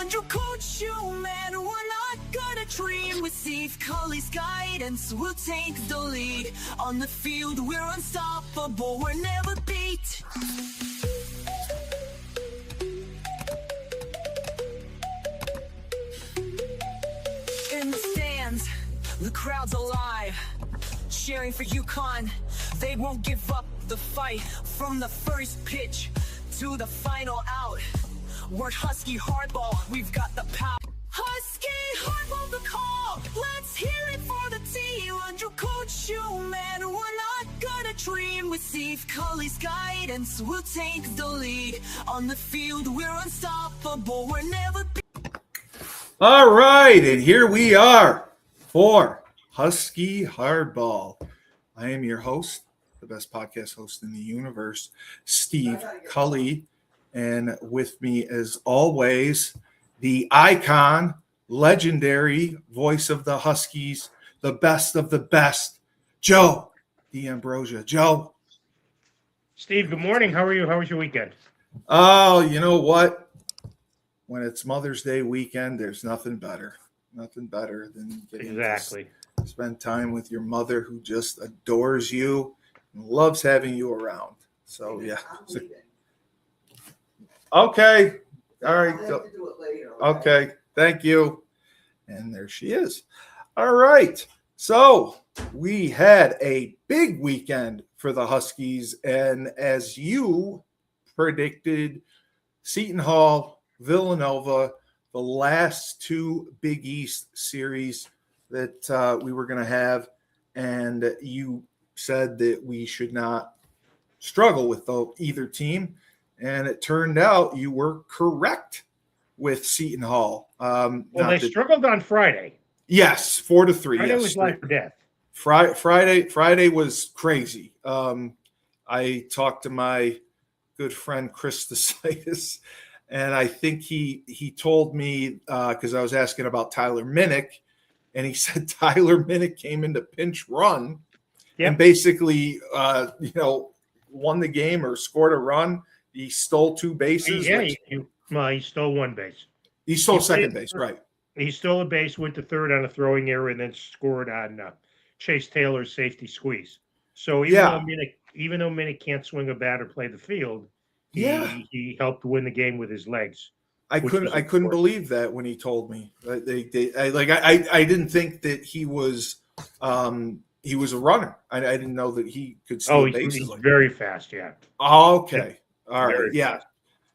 under coach you, man. We're not gonna dream. With Steve Cully's guidance, we'll take the lead. On the field, we're unstoppable. We're never beat. In the stands, the crowd's alive, cheering for UConn. They won't give up the fight. From the first pitch to the final out, we're Husky Hardball, we've got the power. Husky Hardball the call, let's hear it for the team. Under coach you, man, we're not gonna dream. With Steve Cully's guidance, we'll take the lead. On the field, we're unstoppable, we're never All right, and here we are for Husky Hardball. I am your host, the best podcast host in the universe, Steve Cully, and with me, as always, the icon, legendary voice of the Huskies, the best of the best, Joe D'Ambrosia. Joe. Steve, good morning. How are you? How was your weekend? Oh, you know what? When it's Mother's Day weekend, there's nothing better. Nothing better than getting to spend time with your mother, who just adores you and loves having you around. So, yeah. Okay. All right. Okay. Thank you. And there she is. All right. So we had a big weekend for the Huskies. And as you predicted, Seton Hall, Villanova, the last two Big East series that we were going to have. And you said that we should not struggle with either team. And it turned out you were correct with Seton Hall. Well, they struggled on Friday. Yes, 4-3. Friday was life or death. Friday was crazy. I talked to my good friend Chris DeSitis, and I think he told me, because I was asking about Tyler Minnick, and he said Tyler Minnick came into pinch run and basically, won the game or scored a run. He stole two bases. He stole one base. He stole second base, right. He stole a base, went to third on a throwing error, and then scored on Chase Taylor's safety squeeze. So even though Minnick can't swing a bat or play the field, he helped win the game with his legs. I couldn't believe that when he told me. I didn't think that he was a runner. I didn't know that he could steal bases. He's very fast. Yeah. Okay. All right. Very yeah. fast.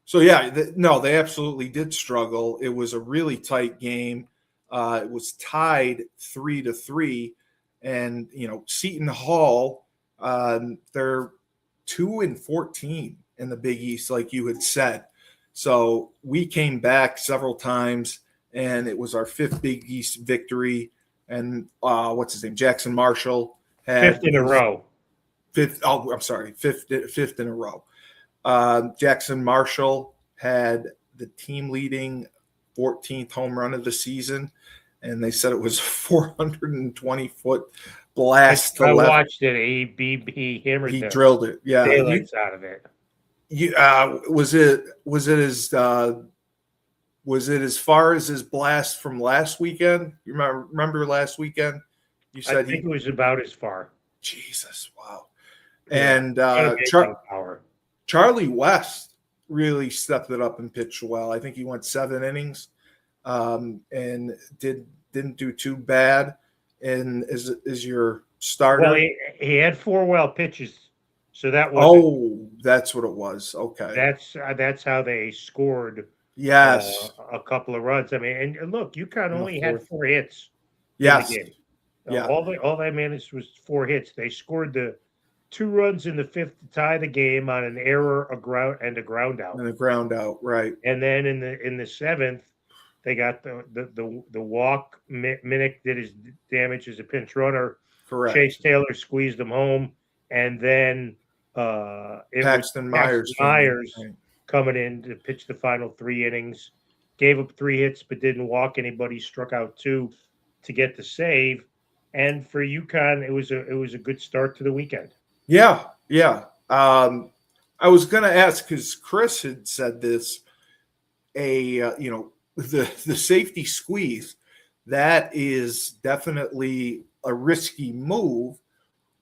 So they absolutely did struggle. It was a really tight game. It was tied 3-3, and Seton Hall, they're 2-14 in the Big East, like you had said. So we came back several times, and it was our fifth Big East victory. And what's his name? Jackson Marshall had fifth in a row. Fifth in a row. Jackson Marshall had the team leading 14th home run of the season, and they said it was a 420-foot blast. I watched it. He hammered. He drilled it. Yeah, daylights out of it. Was it as far as his blast from last weekend? You remember last weekend? You said I think it was about as far. Jesus, wow! Yeah. And Charlie West really stepped it up and pitched well. I think he went 7 innings, and didn't do too bad. And is your starter? Well, he had 4 wild pitches, so that was. That's what it was. Okay, that's how they scored. Yes, a couple of runs. I mean, and look, UConn only had 4 hits. Yes, in the game. Yeah. All they managed was 4 hits. They scored the 2 runs in the 5th to tie the game on an error, a ground out. And a ground out, right. And then in the 7th, they got the walk. Minnick did his damage as a pinch runner. Correct. Chase Taylor squeezed him home, and then Paxton Myers coming in to pitch the final 3 innings. Gave up 3 hits, but didn't walk anybody. Struck out 2 to get the save. And for UConn, it was a good start to the weekend. Yeah. I was going to ask, because Chris had said this, the safety squeeze, that is definitely a risky move.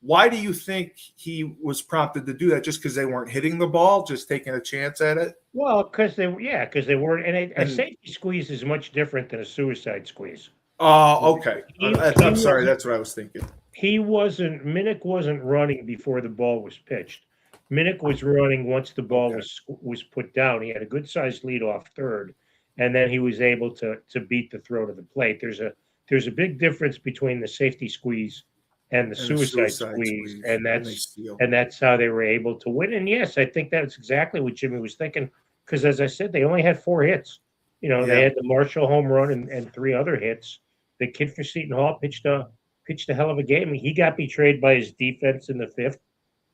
Why do you think he was prompted to do that? Just because they weren't hitting the ball, just taking a chance at it? Well, because they weren't. And a And safety squeeze is much different than a suicide squeeze. okay. I'm sorry. That's what I was thinking. Minnick wasn't running before the ball was pitched. Minnick was running once the ball Okay. was put down. He had a good sized lead off third, and then he was able to beat the throw to the plate. There's a big difference between the safety squeeze and the suicide squeeze, and that's how they were able to win. And yes, I think that's exactly what Jimmy was thinking, because as I said, they only had 4 hits. They had the Marshall home run and 3 other hits. The kid for Seton Hall pitched a hell of a game. He got betrayed by his defense in the 5th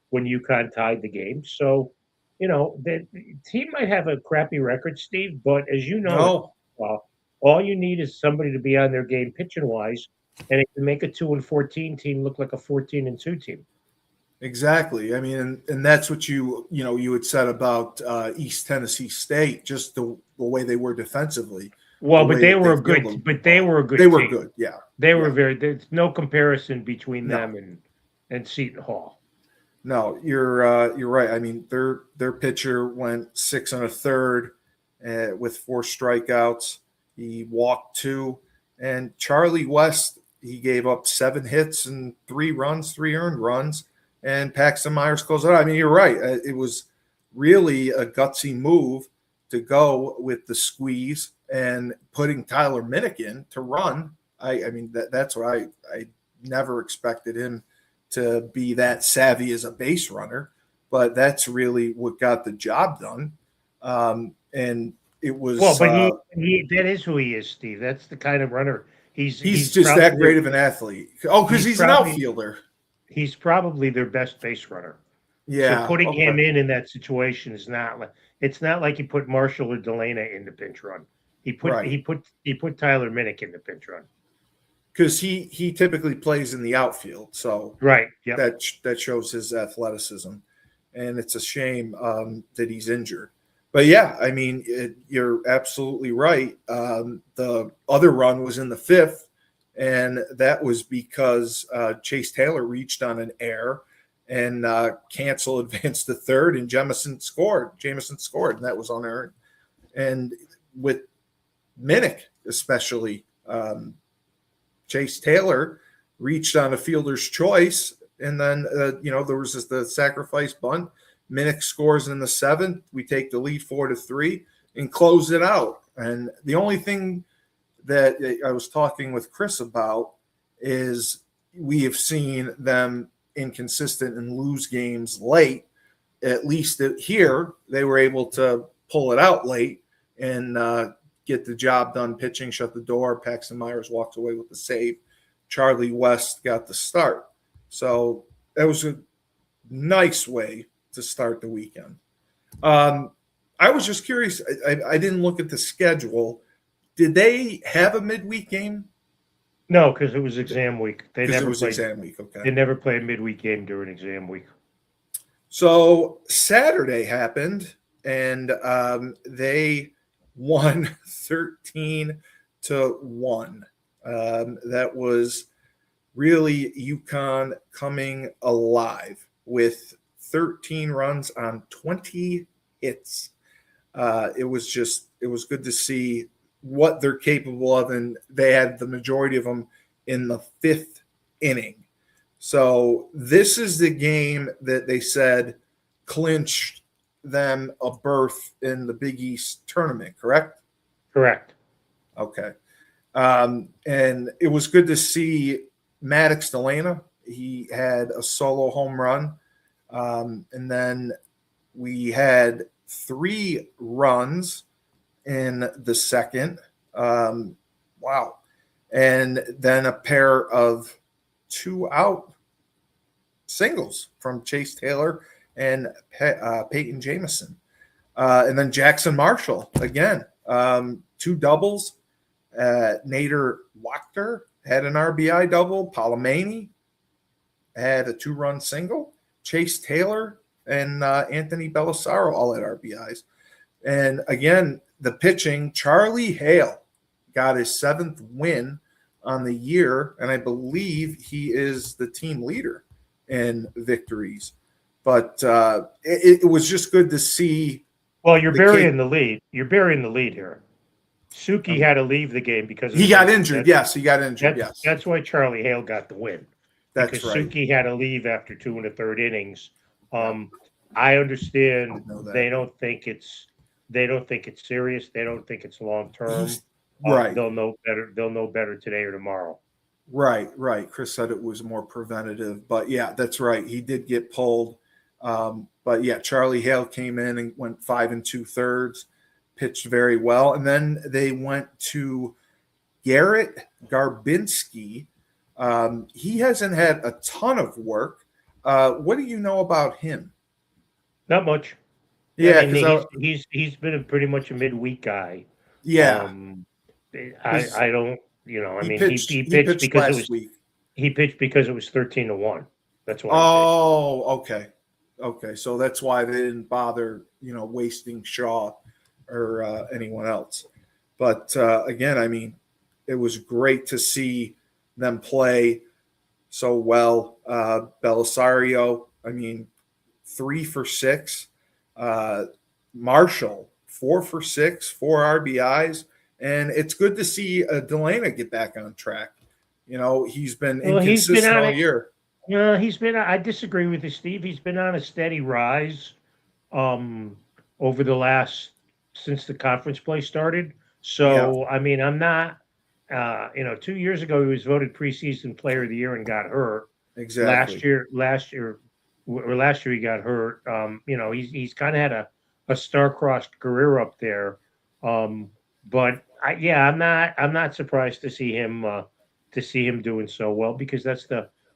when UConn tied the game. So, the team might have a crappy record, Steve, but as you know, all you need is somebody to be on their game pitching wise, and it can make a 2-14 team look like a 14-2 team. Exactly. I mean, and that's what you had said about East Tennessee State, just the way they were defensively. Well, but they were a good team. They were good. Yeah. They were there's no comparison between them and Seton Hall. No, you're right. I mean, their pitcher went 6 1/3 with 4 strikeouts. He walked 2, and Charlie West, he gave up 7 hits and 3 runs, 3 earned runs, and Paxton Myers closed it out. I mean, you're right. It was really a gutsy move to go with the squeeze and putting Tyler Minnick in to run. I mean, that's what I never expected him to be that savvy as a base runner, but that's really what got the job done. And it was but he that is who he is, Steve. That's the kind of runner he's just that great of an athlete. Oh, because he's an outfielder. He's probably their best base runner. Yeah. So putting him in that situation is not like you put Marshall or Delana in the pinch run. He put Tyler Minnick in the pinch run. Because he typically plays in the outfield, so that shows his athleticism, and it's a shame that he's injured. But yeah, I mean, you're absolutely right. The other run was in the 5th, and that was because Chase Taylor reached on an error, and Cancel advanced to 3rd, and Jamison scored, and that was unearned. And with Minnick especially. Chase Taylor reached on a fielder's choice, and then there was the sacrifice bunt. Minnick scores in the 7th. We take the lead 4-3 and close it out. And the only thing that I was talking with Chris about is we have seen them inconsistent and lose games late. At least here, they were able to pull it out late and get the job done pitching, shut the door. Paxton Myers walked away with the save. Charlie West got the start. So that was a nice way to start the weekend. I was just curious. I didn't look at the schedule. Did they have a midweek game? No, because it was exam week. Exam week. Okay. They never play a midweek game during exam week. So Saturday happened, and they won 13-1. That was really UConn coming alive with 13 runs on 20 hits. It was good to see what they're capable of, and they had the majority of them in the 5th inning. So this is the game that they said clinched them a berth in the Big East tournament, correct? Correct. Okay. And it was good to see Maddox Delana. He had a solo home run. And then we had 3 runs in the 2nd. Wow. And then a pair of 2-out singles from Chase Taylor and Peyton Jamison. And then Jackson Marshall, again, 2 doubles. Nader Wachter had an RBI double. Palomani had a 2-run single. Chase Taylor and Anthony Belisaro all had RBIs. And again, the pitching, Charlie Hale got his 7th win on the year, and I believe he is the team leader in victories. But it was just good to see. Well, you're burying the lead. You're burying the lead here. Suki had to leave the game because he got injured. Yes, he got injured. Yes, that's why Charlie Hale got the win. That's because right. Suki had to leave after 2 1/3 innings. I understand they don't think it's serious. They don't think it's long term. Right. They'll know better. They'll know better today or tomorrow. Right. Chris said it was more preventative, but yeah, that's right. He did get pulled. But yeah, Charlie Hale came in and went 5 2/3, pitched very well. And then they went to Garrett Garbinski. He hasn't had a ton of work. What do you know about him? Not much. Yeah, I mean, he's been pretty much a midweek guy. Yeah. I don't, I mean, he pitched because last week. He pitched because it was 13-1. That's why. Oh, okay. Okay, so that's why they didn't bother, wasting Shaw or anyone else. But again, I mean, it was great to see them play so well. Belisario, I mean, 3 for 6. Marshall, 4 for 6, 4 RBIs. And it's good to see Delana get back on track. He's been inconsistent all year. I disagree with you, Steve. He's been on a steady rise over since the conference play started. So, yeah. I mean, I'm not, 2 years ago, he was voted preseason player of the year and got hurt. Exactly. Last year he got hurt. He's kind of had a star-crossed career up there. But I'm not surprised to see him doing so well because that's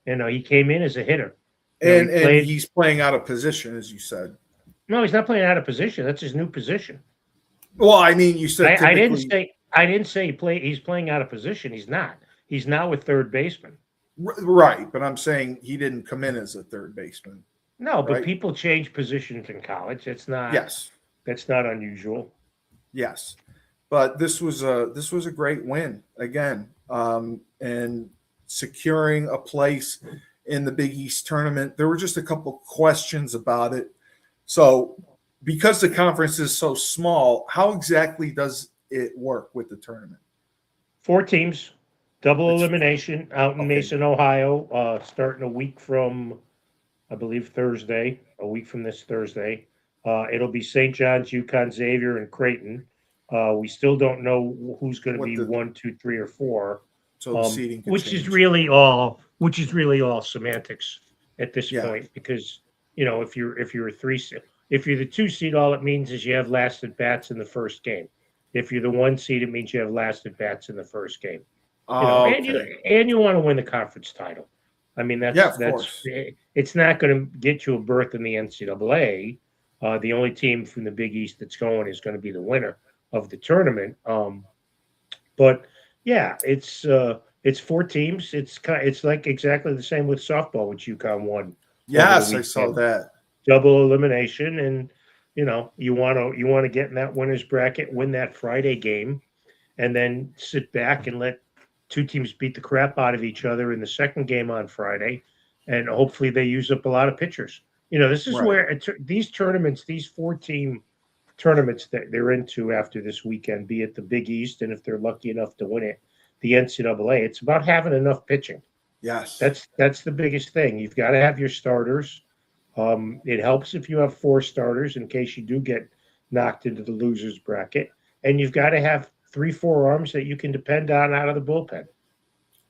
he came in as a hitter. And he's playing out of position, as you said. No, he's not playing out of position. That's his new position. Well, I mean, you said I didn't say he's playing out of position. He's not. He's now with third baseman. Right, but I'm saying he didn't come in as a third baseman. No, but people change positions in college. It's not. Yes, that's not unusual. Yes, but this was a great win again, and securing a place in the Big East tournament. There were just a couple questions about it. So, because the conference is so small, how exactly does it work with the tournament? 4 teams, double elimination out in Mason, Ohio, starting a week from, I believe, Thursday, a week from this Thursday. It'll be St. John's, UConn, Xavier, and Creighton. We still don't know who's going to be 1, 2, 3, or 4. So seating which is really all semantics at this point, because if you're a 3 seed, if you're the 2 seed, all it means is you have last at bats in the first game. If you're the 1 seed, it means you have last at bats in the first game. And you want to win the conference title. I mean, that's it's not going to get you a berth in the NCAA. The only team from the Big East that's going is going to be the winner of the tournament. But yeah, it's 4 teams. It's like exactly the same with softball, which UConn won. Yes, I saw that. Double elimination, and you want to get in that winner's bracket, win that Friday game, and then sit back and let 2 teams beat the crap out of each other in the second game on Friday, and hopefully they use up a lot of pitchers. This is where these tournaments, these 4-team tournaments that they're into after this weekend, be it the Big East, and if they're lucky enough to win it, the NCAA, it's about having enough pitching. Yes. That's the biggest thing. You've got to have your starters. It helps if you have 4 starters in case you do get knocked into the loser's bracket. And you've got to have 3-4 arms that you can depend on out of the bullpen.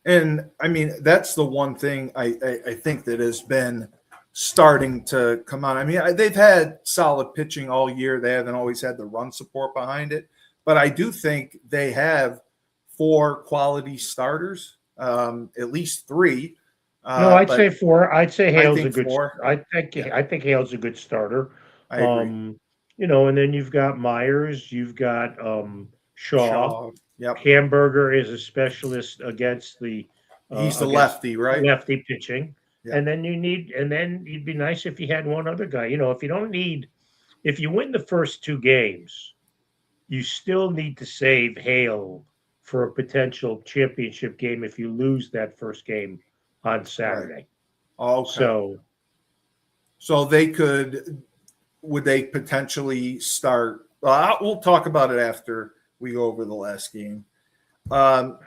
And, I mean, that's the one thing I think that has been starting to come on. I mean, they've had solid pitching all year. They haven't always had the run support behind it. But I do think they have 4 quality starters, at least 3. No, I'd say 4. I'd say Hale's a good. 4. I think Hale's a good starter. I agree. And then you've got Myers, you've got Shaw. Yep. Hamburger is a specialist against the. He's the lefty, right? Lefty pitching, yep. And then it'd be nice if you had one other guy. If you win the first 2 games, you still need to save Hale for a potential championship game if you lose that first game on Right. Saturday. Okay. So So would they potentially start? We'll talk about it after we go over the last game.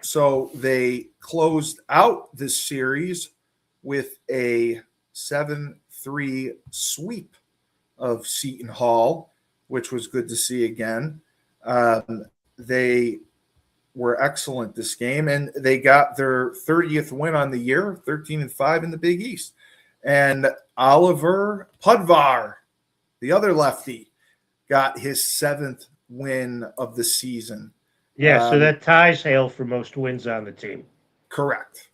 So they closed out this series with a 7-3 sweep of Seton Hall, which was good to see again. They were excellent this game, and they got their 30th win on the year, 13-5 in the Big East. And Oliver Pudvar, the other lefty, got his 7th win of the season. yeah, so that ties Hale for most wins on the team. Correct.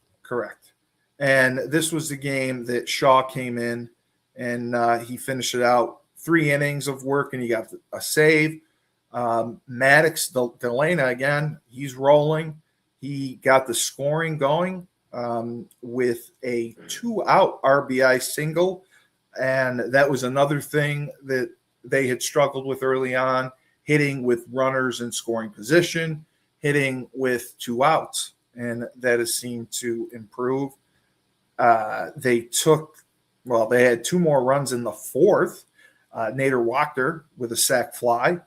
And this was the game that Shaw came in and he finished it out 3 innings of work and he got a save. Maddox Delana, again, he's rolling. He got the scoring going with a 2-out RBI single. And that was another thing that they had struggled with early on, hitting with runners in scoring position, hitting with 2 outs. And that has seemed to improve. They had 2 more runs in the 4th. Nader Wachter with a sac fly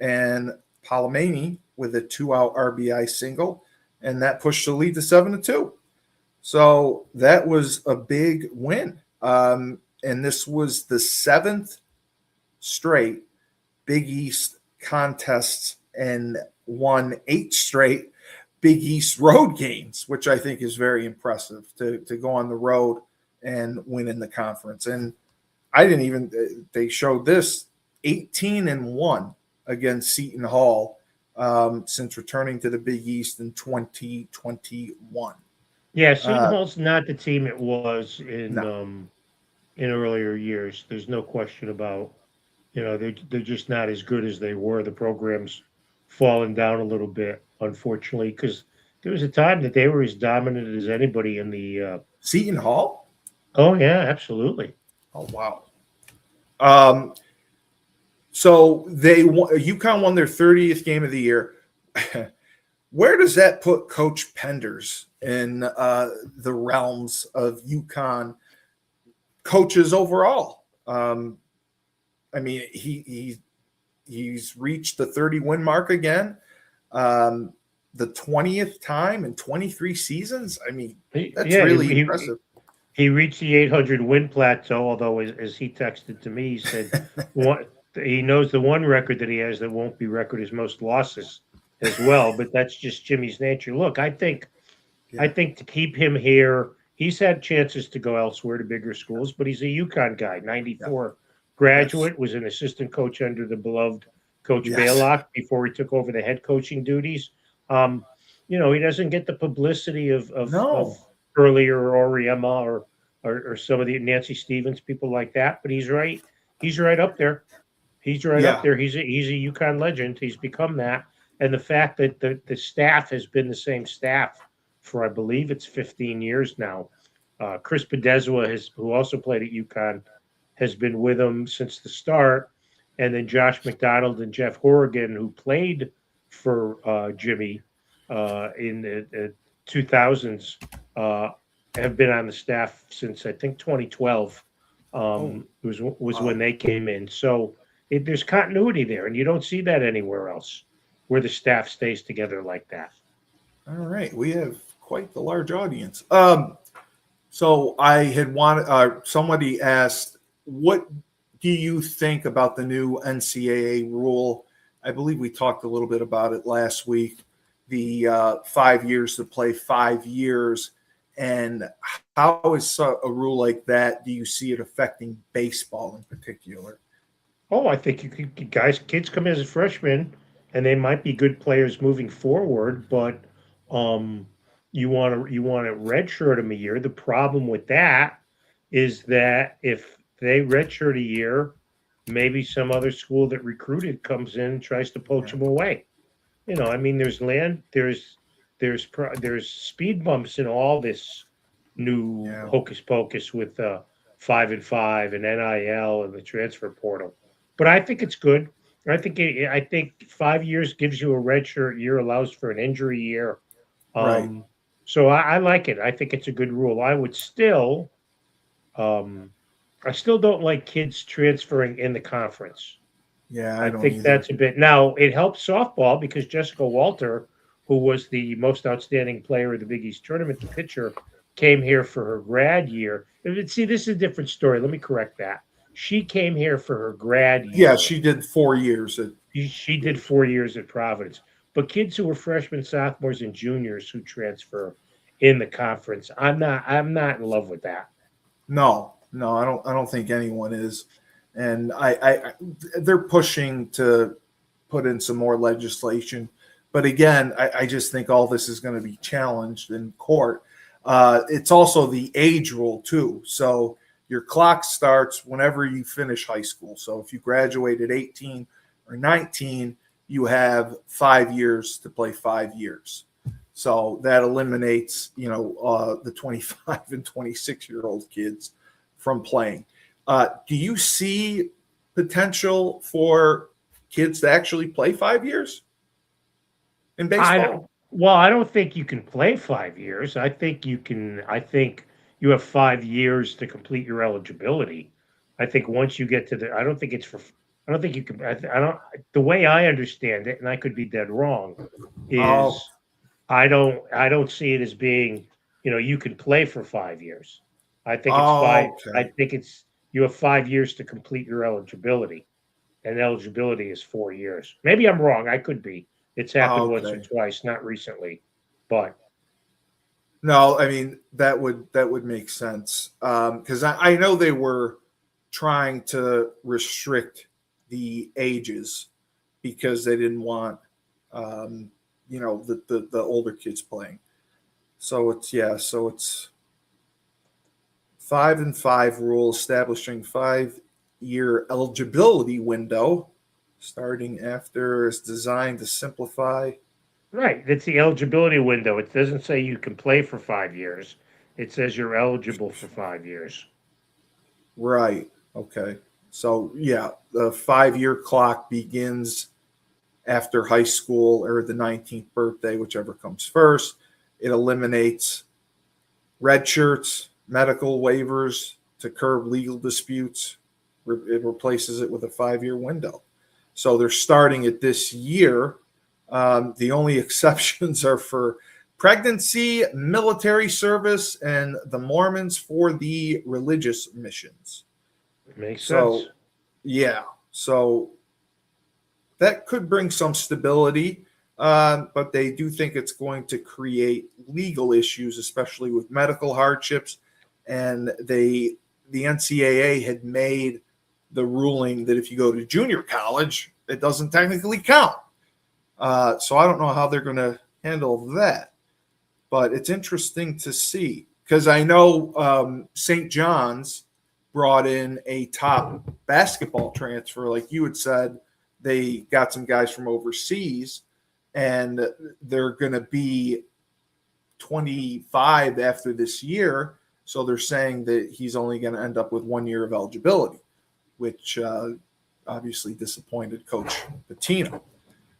and Palomani with a 2-out RBI single. And that pushed the lead to 7-2. So that was a big win. And this was the 7th straight Big East contests and won 8 straight Big East road games, which I think is very impressive to go on the road and win in the conference. And they showed this 18-1 against Seton Hall since returning to the Big East in 2021. Yeah, Seton Hall's not the team it was in earlier years. There's no question about, they're just not as good as they were. The program's fallen down a little bit, unfortunately, because there was a time that they were as dominant as anybody in the Seton Hall. Oh yeah, absolutely. Oh wow. So UConn won their 30th game of the year. Where does that put Coach Penders in the realms of UConn coaches overall? I mean, he's reached the 30-win mark again, the 20th time in 23 seasons. I mean, that's really impressive. He reached the 800-win plateau, although, as he texted to me, he said he knows the one record that he has that won't be record is most losses as well, but that's just Jimmy's nature. Look, I think to keep him here, he's had chances to go elsewhere to bigger schools, but he's a UConn guy, 94 graduate, was an assistant coach under the beloved Coach Baylock before he took over the head coaching duties. He doesn't get the publicity of earlier Oriema or some of the Nancy Stevens, people like that, but he's right up there. He's right up there. He's a UConn legend. He's become that. And the fact that the staff has been the same staff for, I believe it's 15 years now. Chris Podeswa, who also played at UConn, has been with him since the start. And then Josh McDonald and Jeff Horrigan, who played for Jimmy in the 2000s, have been on the staff since, I think, 2012 was when they came in. So there's continuity there, and you don't see that anywhere else where the staff stays together like that. All right. We have quite the large audience. So I had wanted somebody asked, what do you think about the new NCAA rule? I believe we talked a little bit about it last week, the 5 years to play 5 years. And how is a rule like that, do you see it affecting baseball in particular? Oh, I think kids come in as a freshman, and they might be good players moving forward, but you want to redshirt them a year. The problem with that is that if they redshirt a year, maybe some other school that recruited comes in and tries to poach them away. There's speed bumps in all this new hocus pocus with 5-and-5 and NIL and the transfer portal. But I think it's good. I think 5 years gives you a redshirt year, allows for an injury year. Right. So I like it. I think it's a good rule. Um, I still don't like kids transferring in the conference. Yeah, I I don't think either. that's a bit. Now it helps softball because Jessica Walter, who was the most outstanding player of the Big East tournament, the pitcher, came here for her grad year. See, this is a different story. Let me correct that. She came here for her grad Yeah, year. she did 4 years at She did 4 years at Providence. But kids who are freshmen, sophomores, and juniors who transfer in the conference, I'm not in love with that. No, I don't think anyone is. And they're pushing to put in some more legislation. But again, I just think all this is going to be challenged in court. It's also the age rule too. So your clock starts whenever you finish high school. So if you graduate at 18 or 19, you have 5 years to play 5 years. So that eliminates, the 25 and 26-year-old kids from playing. Do you see potential for kids to actually play 5 years in I don't. baseball? Well, I don't think you can play 5 years. I think you can. I think you have 5 years to complete your eligibility. I think once you get to the, I don't think it's for. I don't think you can. I don't. The way I understand it, and I could be dead wrong, Oh, is I don't see it as being. You can play for 5 years. I think it's five. I okay. think it's you have 5 years to complete your eligibility, and eligibility is 4 years. Maybe I'm wrong. I could be. It's happened once or Okay. twice, not recently, but No, I mean that would make sense because I know they were trying to restrict the ages because they didn't want the older kids playing. So it's 5 and 5 rule establishing 5 year eligibility window starting after is designed to simplify. right. That's the eligibility window. It doesn't say you can play for 5 years. It says you're eligible for 5 years. Right. Okay. So yeah, the 5 year clock begins after high school or the 19th birthday, whichever comes first. It eliminates red shirts, medical waivers to curb legal disputes. It replaces it with a 5 year window. So they're starting it this year. The only exceptions are for pregnancy, military service, and the Mormons for the religious missions. Makes sense. So, yeah. So that could bring some stability, but they do think it's going to create legal issues, especially with medical hardships. And the NCAA had made the ruling that if you go to junior college, it doesn't technically count. So I don't know how they're going to handle that, but it's interesting to see because I know St. John's brought in a top basketball transfer, like you had said. They got some guys from overseas, and they're going to be 25 after this year. So they're saying that he's only going to end up with 1 year of eligibility, which obviously disappointed Coach Pitino.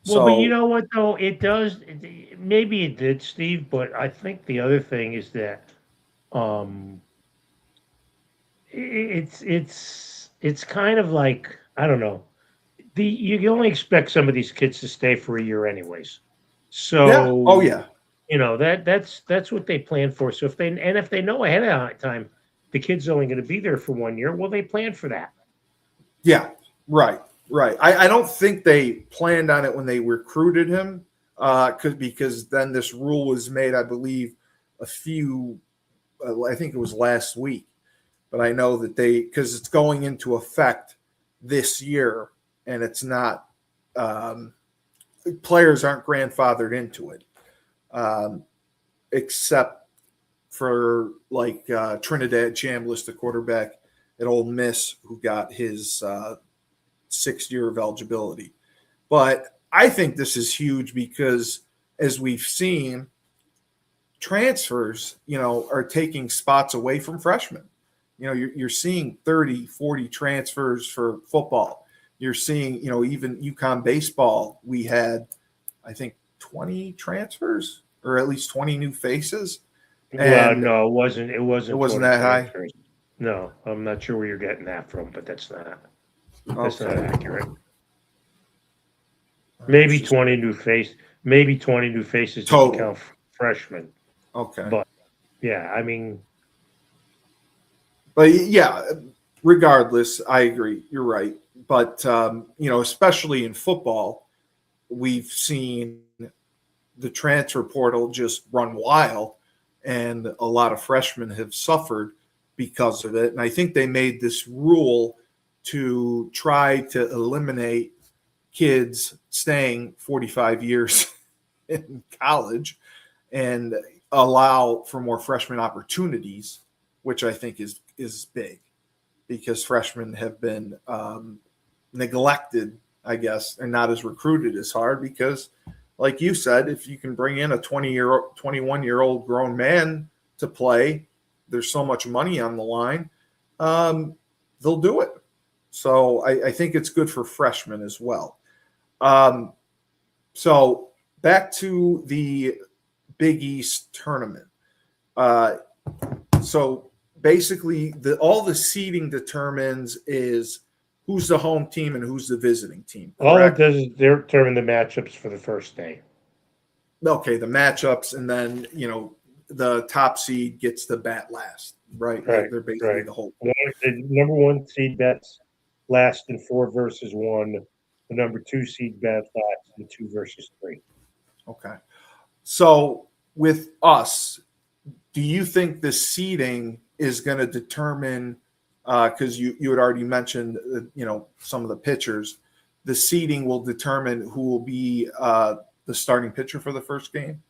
Well, but you So, know what though? It does. Maybe it did, Steve. But I think the other thing is that um, it's kind of like I don't know. You can only expect some of these kids to stay for a year anyways. yeah. Oh, So yeah. that's what they plan for. So if they know ahead of time the kid's only going to be there for 1 year, well, they plan for that. Yeah. Right. Right. I don't think they planned on it when they recruited him because then this rule was made, I believe, I think it was last week. But I know that because it's going into effect this year and it's not, players aren't grandfathered into it, um, except for like Trinidad Chambliss, the quarterback at Ole Miss, who got his 6 year of eligibility. But I think this is huge because, as we've seen, transfers, are taking spots away from freshmen. You're seeing 30, 40 transfers for football. you're seeing, even UConn baseball, we had, I think, 20 transfers or at least 20 new faces. Well, no, it wasn't. It wasn't. It wasn't that high. No, I'm not sure where you're getting that from, but that's not accurate. Maybe 20 new faces. Maybe 20 new faces to count freshmen. Okay. But yeah, I mean. But yeah, regardless, I agree. You're right. But especially in football, we've seen the transfer portal just run wild, and a lot of freshmen have suffered because of it. And I think they made this rule to try to eliminate kids staying 45 years in college and allow for more freshman opportunities, which I think is big, because freshmen have been neglected, I guess, and not as recruited as hard because, like you said, if you can bring in a 21-year-old grown man to play, there's so much money on the line, they'll do it. So I think it's good for freshmen as well. So back to the Big East tournament. So basically, all the seeding determines is who's the home team and who's the visiting team. Correct? All it does is determine the matchups for the first day. Okay, the matchups, and then the top seed gets the bat last, right? They're basically the whole. The number one seed bats last in 4 versus 1. The number 2 seed bats last in 2 versus 3. Okay, so with us, do you think the seeding is going to determine? Because you had already mentioned, some of the pitchers, the seeding will determine who will be the starting pitcher for the first game?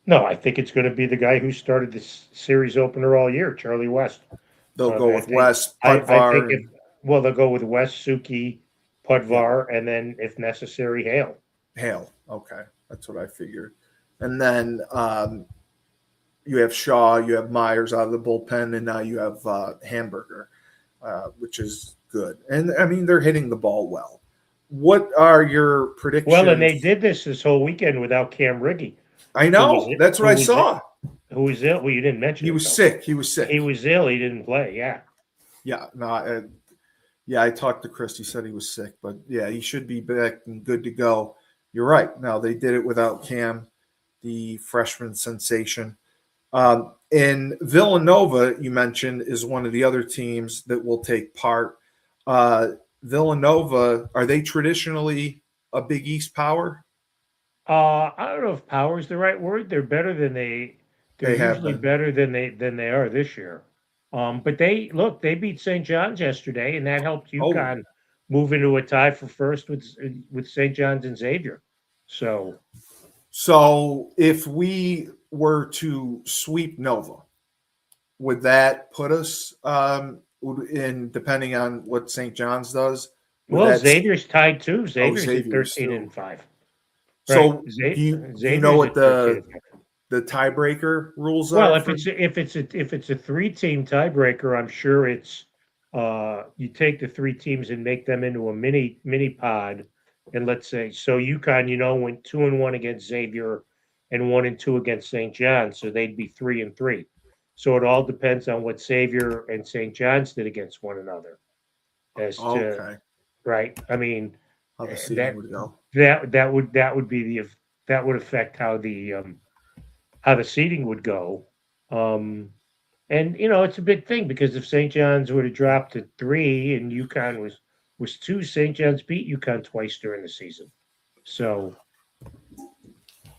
No, I think it's going to be the guy who started this series opener all year, Charlie West. They'll go with West, Pudvar. They'll go with West, Suki, Pudvar, and then, if necessary, Hale. Hale, okay. That's what I figured. And then you have Shaw, you have Myers out of the bullpen, and now you have Hamburger, which is good. And, I mean, they're hitting the ball well. What are your predictions? Well, and they did this whole weekend without Cam Riggy. I know. That's what I saw. Who was ill? Well, you didn't mention he was sick. He was sick. He was ill. He didn't play, yeah. Yeah, no, I talked to Chris. He said he was sick. But, yeah, he should be back and good to go. You're right. Now, they did it without Cam, the freshman sensation. And Villanova, you mentioned, is one of the other teams that will take part. Villanova, are they traditionally a Big East power? I don't know if power is the right word. They're better than they're usually better than they are this year. But they beat St. John's yesterday, and that helped UConn move into a tie for first with St. John's and Xavier. So if we were to sweep Nova, would that put us in, depending on what St. John's does? Well, Xavier's tied too. Xavier's at 13-5. So right. Do you know what the tiebreaker rules are? Well, if it's a 3-team tiebreaker, I'm sure it's you take the 3 teams and make them into a mini pod, and let's say UConn, went 2-1 against Xavier and 1-2 against St. John's, so they'd be 3-3. So it all depends on what Xavier and St. John's did against one another. Right? I mean, how the seeding would go. That would affect how the seeding would go. And it's a big thing, because if St. John's would have dropped to 3 and UConn was 2, St. John's beat UConn twice during the season. So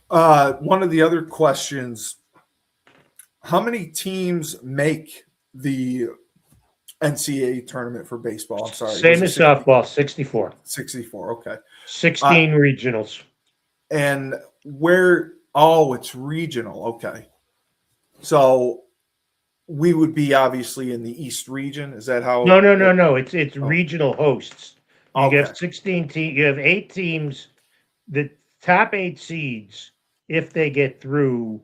one of the other questions, how many teams make the NCAA tournament for baseball? I'm sorry. Same as softball, 64. 64, okay. 16 regionals. And it's regional, okay. So we would be obviously in the East region. Is that how? No. It's regional hosts. You have 16 teams. You have 8 teams. The top 8 seeds, if they get through,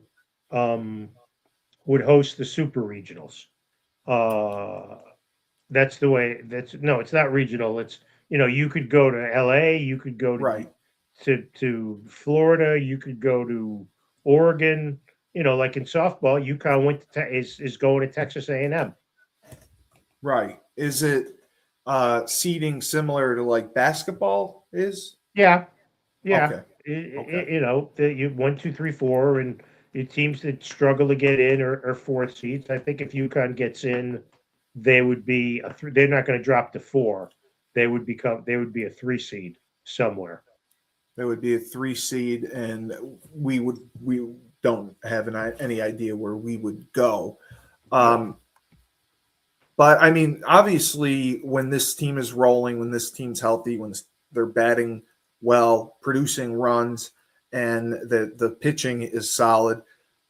would host the super regionals. That's the way. It's not regional. It's you could go to LA, you could go Right. to Florida, you could go to Oregon. Like in softball, UConn is going to Texas A&M. Right. Is it seating similar to like basketball is? Yeah, yeah. Okay. Okay. You 1, 2, 3, 4, and the teams that struggle to get in are fourth seeds. I think if UConn gets in, they would be they're not going to drop to 4. They would be a 3 seed somewhere. There would be a 3 seed, and we don't have any idea where we would go. But I mean, obviously, when this team is rolling, when this team's healthy, when they're batting well, producing runs, and the pitching is solid,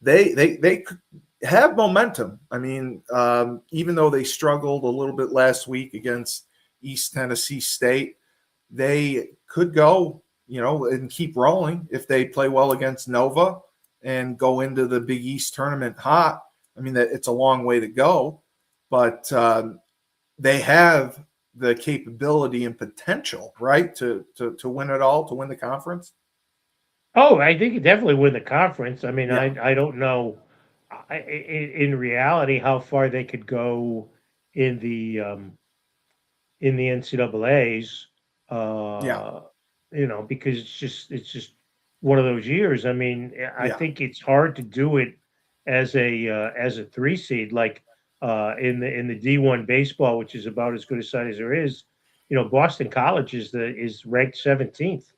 they have momentum. I mean, even though they struggled a little bit last week against East Tennessee State, they could go, and keep rolling if they play well against Nova and go into the Big East tournament hot. I mean, that it's a long way to go, but they have the capability and potential, right, to win it all, to win the conference. Oh, I think you definitely win the conference. I mean, Yeah. I don't know in reality how far they could go in the NCAA's. Yeah. Because it's just one of those years. I mean, I Yeah. think it's hard to do it as a 3 seed, like in the D1 baseball, which is about as good a side as there is. Boston College is ranked 17th, Oh,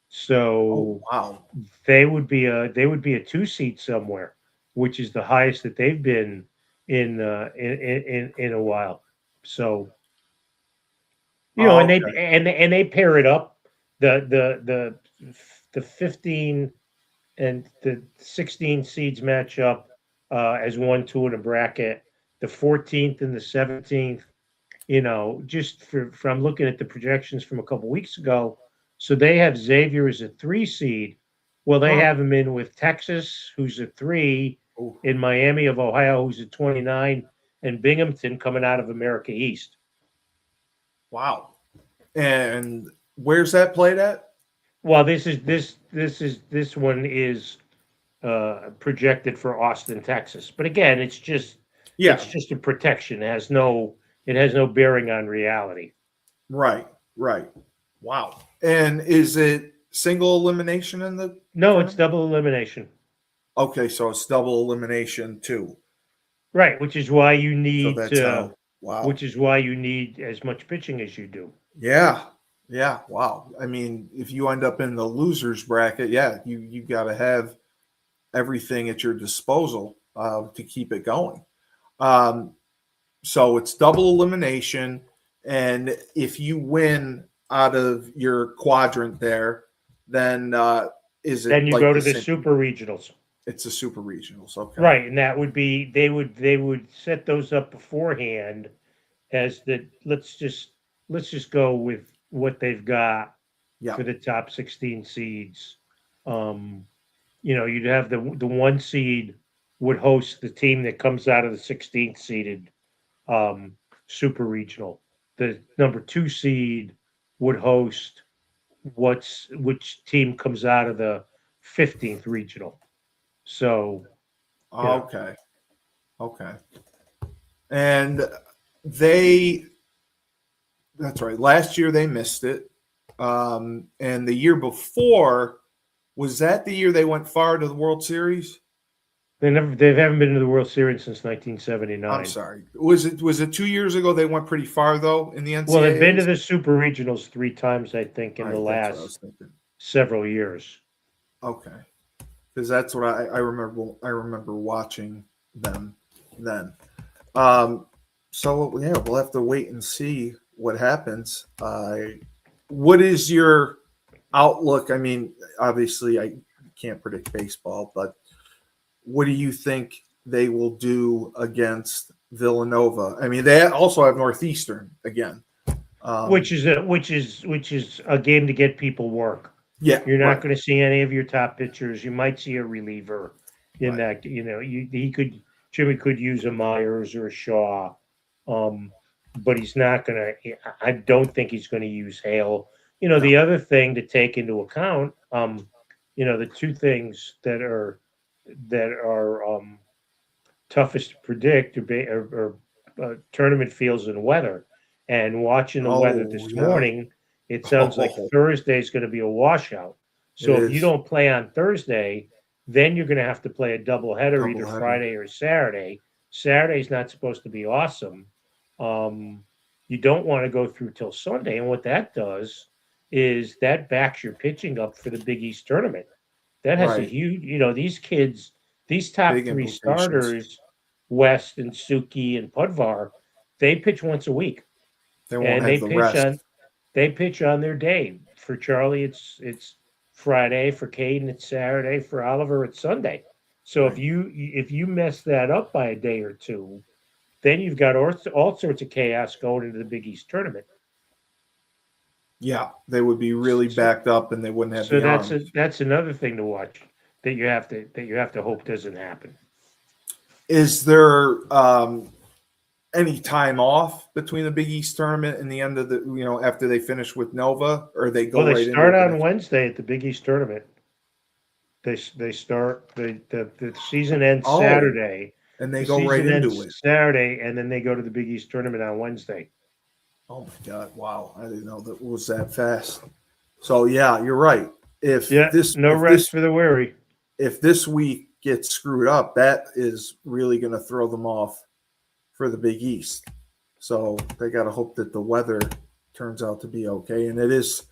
so wow. they would be a 2 seed somewhere, which is the highest that they've been in a while. So Oh, and okay. they pair it up the 15 and the 16 seeds match up as 1, 2 in a bracket. The 14th and the 17th, just from looking at the projections from a couple weeks ago. So they have Xavier as a 3 seed. Well, they Huh. have him in with Texas, who's a 3, Oh, in Miami of Ohio, who's a 29, and Binghamton coming out of America East. wow. And where's that played at? Well, this one is projected for Austin, Texas. But again, Yeah. it's just a protection. It has no bearing on reality. Right. Right. Wow. And is it single elimination in the No, it's tournament? double elimination. Okay, so it's double elimination too. Right, which is why you So need that's how. Wow. as much pitching as you do. Yeah. Yeah. Wow. I mean, if you end up in the losers bracket, yeah, you got to have everything at your disposal to keep it going. Um, so it's double elimination, and if you win out of your quadrant there, then is Then it you like go the to the same? super regionals. It's a super regionals. Okay. Right, and that would be they would set those up beforehand as the let's just go with what they've got Yeah. for the top 16 seeds. You'd have the 1 seed would host the team that comes out of the 16th seeded super regional. The number 2 seed would host which team comes out of the 15th regional. So, Okay. Okay. And they, that's right. Last year they missed it. And the year before, was that the year they went far to the World Series? they haven't been to the World Series since I'm 1979. sorry. Was it 2 years ago they went pretty far though in the Well, they've been to NCAAs? the super regionals 3 times, I think, All in the right, that's what I was last thinking. several years. Okay, because that's what I remember. I remember watching them then. So yeah, we'll have to wait and see what happens. What is your outlook? I mean, obviously, I can't predict baseball, but what do you think they will do against Villanova? I mean, they also have Northeastern again. Which is a game to get people work. Yeah, You're not right, going to see any of your top pitchers. You might see a reliever in right. that. Jimmy could use a Myers or a Shaw. but he's not going to. I don't think he's going to use hail. No. The other thing to take into account, the two things that are toughest to predict are tournament fields and weather. And watching the weather Oh, this yeah. morning, it sounds like Oh, Thursday is going to be a washout. So it if you is. don't play on Thursday, then you're going to have to play a doubleheader either Doubleheader. Friday or Saturday. Saturday's not supposed to be awesome. You don't want to go through till Sunday, and what that does is that backs your pitching up for the Big East tournament. That has a Right. huge, these kids, these top Big three implications. starters, West and Suki and Pudvar, they pitch once a week, They won't and have the rest. they pitch on their day. For Charlie, it's Friday. For Caden, it's Saturday. For Oliver, it's Sunday. So Right. if you mess that up by a day or two, then you've got all sorts of chaos going into the Big East tournament. Yeah, they would be really backed up, and they wouldn't have So the arms. that's another thing to watch that you have to hope doesn't happen. Is there any time off between the Big East tournament and the end of the after they finish with Nova, or they go Well, they right start into on it? Wednesday at the Big East tournament. They start the season ends Oh, Saturday. and they The go right season into ends it. Saturday, and then they go to the Big East tournament on Wednesday. Oh my God! Wow, I didn't know that it was that fast. So yeah, you're right. If No rest for the weary. if this week gets screwed up, that is really going to throw them off for the Big East. So they got to hope that the weather turns out to be okay, and it is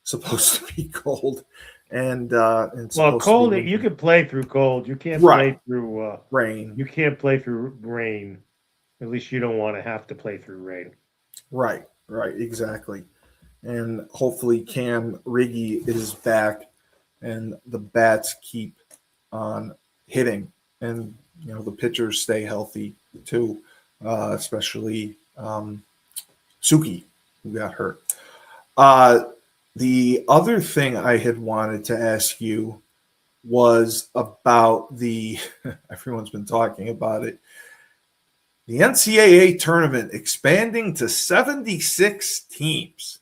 supposed to be cold. And Cold. You can play through cold. You can't Right. play through rain. You can't play through rain. At least you don't want to have to play through rain. Right, exactly. And hopefully Cam Riggy is back and the bats keep on hitting, and the pitchers stay healthy too, especially Suki, who got hurt. The other thing I had wanted to ask you was about everyone's been talking about it, the NCAA tournament expanding to 76 teams.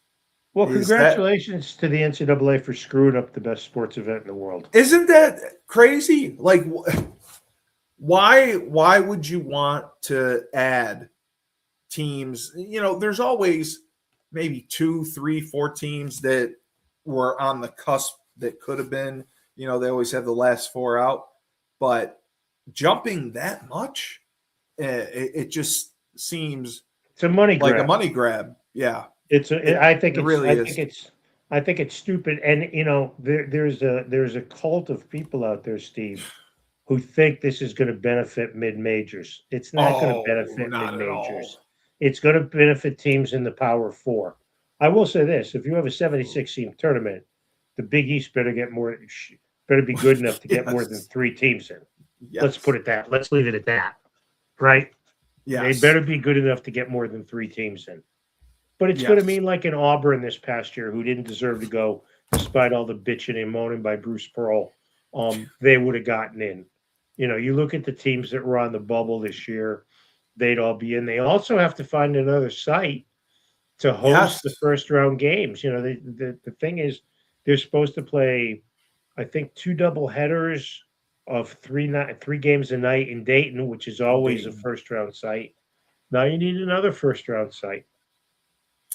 Well, congratulations to the NCAA for screwing up the best sports event in the world. Isn't that crazy? Like, why would you want to add teams? There's always maybe 2, 3, 4 teams that were on the cusp that could have been. They always have the last 4 out, but jumping that much, it just seems it's a money grab. Like a money grab. Yeah. I think it's stupid. And there's a cult of people out there, Steve, who think this is going to benefit mid-majors. It's not going to benefit mid-majors. It's going to benefit teams in the Power Four. I will say this: if you have a 76-team tournament, the Big East better be good enough to get more than 3 teams in. Yes. Let's put it that. Let's leave it at that. Right? Yeah. They better be good enough to get more than 3 teams in. But it's going to mean like an Auburn this past year, who didn't deserve to go, despite all the bitching and moaning by Bruce Pearl. They would have gotten in. You look at the teams that were on the bubble this year, they'd all be in. They also have to find another site to host the first round games. The thing is, they're supposed to play, I think, 2 double headers of 3 games a night in Dayton, which is always a first round site. Now you need another first round site.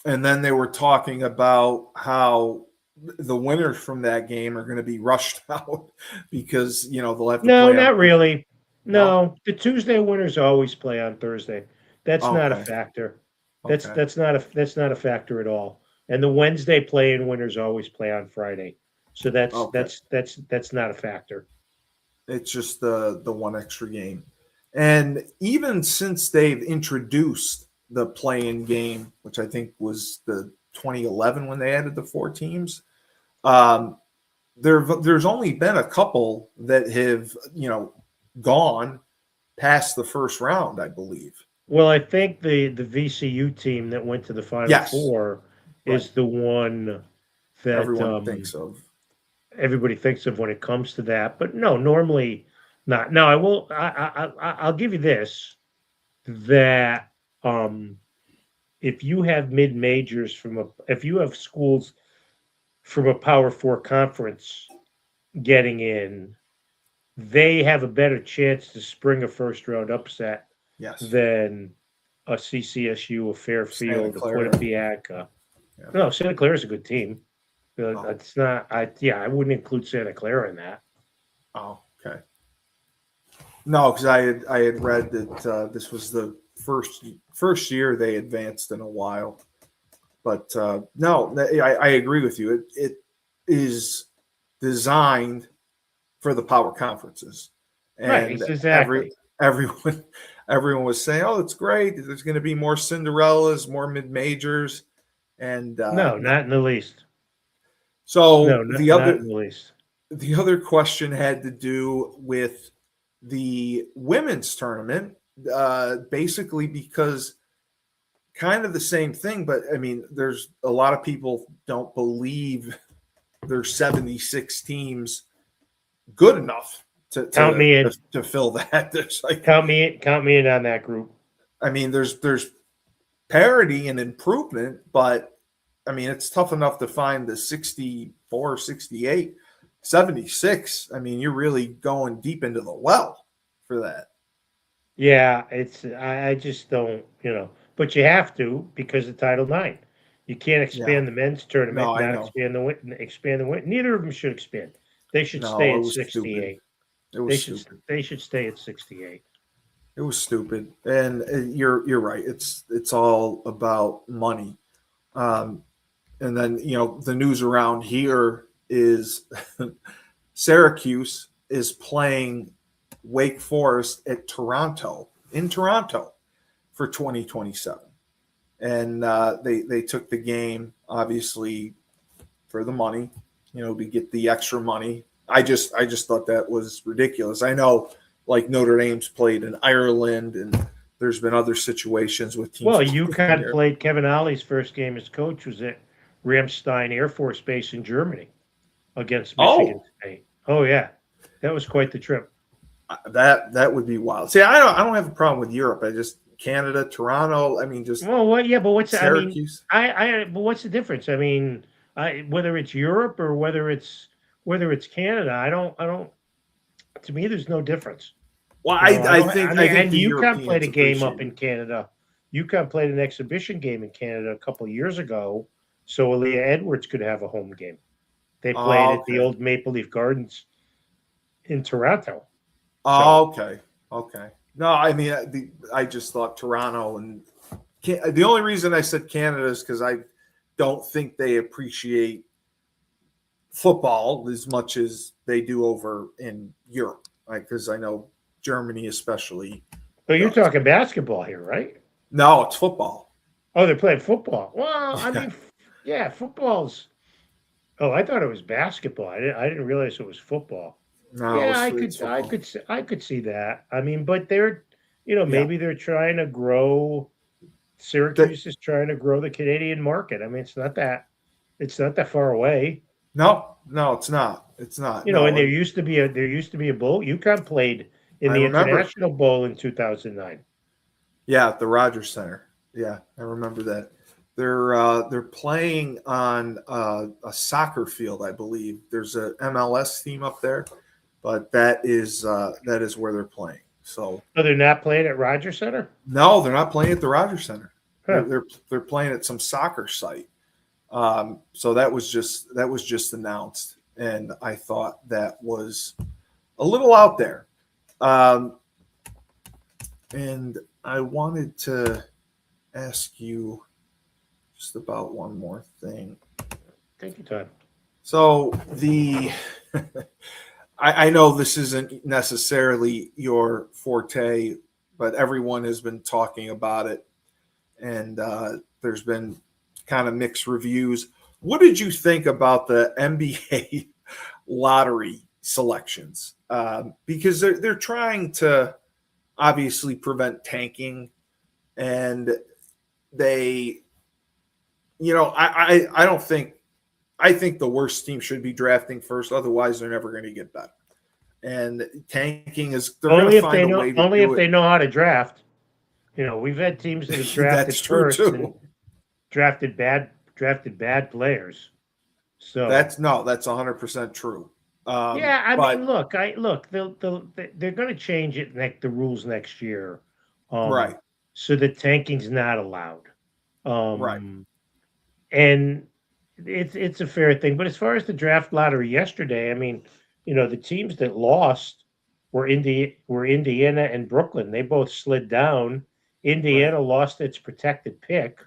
And then they were talking about how the winners from that game are going to be rushed out because they'll have to play. No, not really. No, the Tuesday winners always play on Thursday. That's not a factor. That's not a factor at all. And the Wednesday play-in winners always play on Friday. So that's not a factor. It's just the one extra game. And even since they've introduced the play-in game, which I think was the 2011 when they added the 4 teams, there's only been a couple that have gone past the first round, I believe. Well, I think the VCU team that went to the Final Four is the one that everyone thinks of. Everybody thinks of when it comes to that, but no, normally not. Now, I'll give you this: that if you have mid majors if you have schools from a Power Four conference getting in, they have a better chance to spring a first round upset Yes. than a CCSU, a Santa Fairfield, a Clara. Quinnipiac. Yeah. No, Santa Clara is a good team. Oh. It's not. I wouldn't include Santa Clara in that. Oh, okay. No, because I had read that this was the first year they advanced in a while. But no, I agree with you. It is designed for the power conferences, Right. and Exactly. everyone was saying, "Oh, it's great. There's going to be more Cinderellas, more mid majors," and No, no. not in the least. No, So not in the least. the other question had to do with the women's tournament, basically because kind of the same thing, but I mean, there's a lot of people don't believe there's 76 teams good enough Count me in. to fill that. There's like Count me in on that group. I mean, there's parity and improvement, but I mean, it's tough enough to find the 64, 68, 76. I mean, you're really going deep into the well for that. Yeah, I just don't, but you have to because of Title IX. You can't Yeah. expand the men's No, tournament, I not know. expand the women. Neither of them should expand. They should No, stay it at was stupid. 68. It was stupid. They should stay at 68. It was stupid, and you're right. It's all about money, and then the news around here is Syracuse is playing Wake Forest at Toronto for 2027, and they took the game obviously for the money, to get the extra money. I just thought that was ridiculous. I know. Like Notre Dame's played in Ireland, and there's been other situations with teams. Well, UConn played Kevin Ollie's first game as coach was at Ramstein Air Force Base in Germany against Michigan State. Oh yeah, that was quite the trip. That would be wild. See, I don't have a problem with Europe. I just Canada, Toronto. I mean, just well, what? Yeah, but what's Syracuse? but what's the difference? I mean, whether it's Europe or whether it's Canada, I don't. To me, there's no difference. Well, I think and the UConn played a game up it. in Canada. UConn played an exhibition game in Canada a couple of years ago, so Aaliyah Edwards could have a home game. They played at the old Maple Leaf Gardens in Toronto. Oh, okay. No, I mean, I just thought Toronto and the only reason I said Canada is because I don't think they appreciate football as much as they do over in Europe, right? Because I know Germany especially. But you're talking basketball here, right? No, it's football. Oh, they're playing football. Well, I mean, yeah, football's. Oh, I thought it was basketball. I didn't realize it was football. No, yeah, I could see that. I mean, but they're, maybe they're trying to grow. Syracuse is trying to grow the Canadian market. I mean, it's not that far away. No, it's not. It's not. And there used to be a bowl. UConn played in the International Bowl in 2009. Yeah, at the Rogers Center. Yeah, I remember that. They're playing on a soccer field, I believe. There's a MLS team up there, but that is where they're playing. So they're not playing at Rogers Center? No, they're not playing at the Rogers Center. Huh. They're playing at some soccer site. So that was just announced, and I thought that was a little out there. And I wanted to ask you just about one more thing. Take your time. So I know this isn't necessarily your forte, but everyone has been talking about it, and there's been kind of mixed reviews. What did you think about the NBA lottery selections? Because they're trying to obviously prevent tanking, and they, I don't think. I think the worst team should be drafting first. Otherwise, they're never going to get better. And tanking is only if they know how to draft. We've had teams that have drafted That's true first. too. drafted bad players. So That's 100% true. yeah, I mean, But look, they're going to change it the rules next year, right, so that tanking's not allowed, right, um, and it's a fair thing. But as far as the draft lottery yesterday, I mean, the teams that lost were Indiana and Brooklyn. They both slid down. right. Indiana lost its protected pick,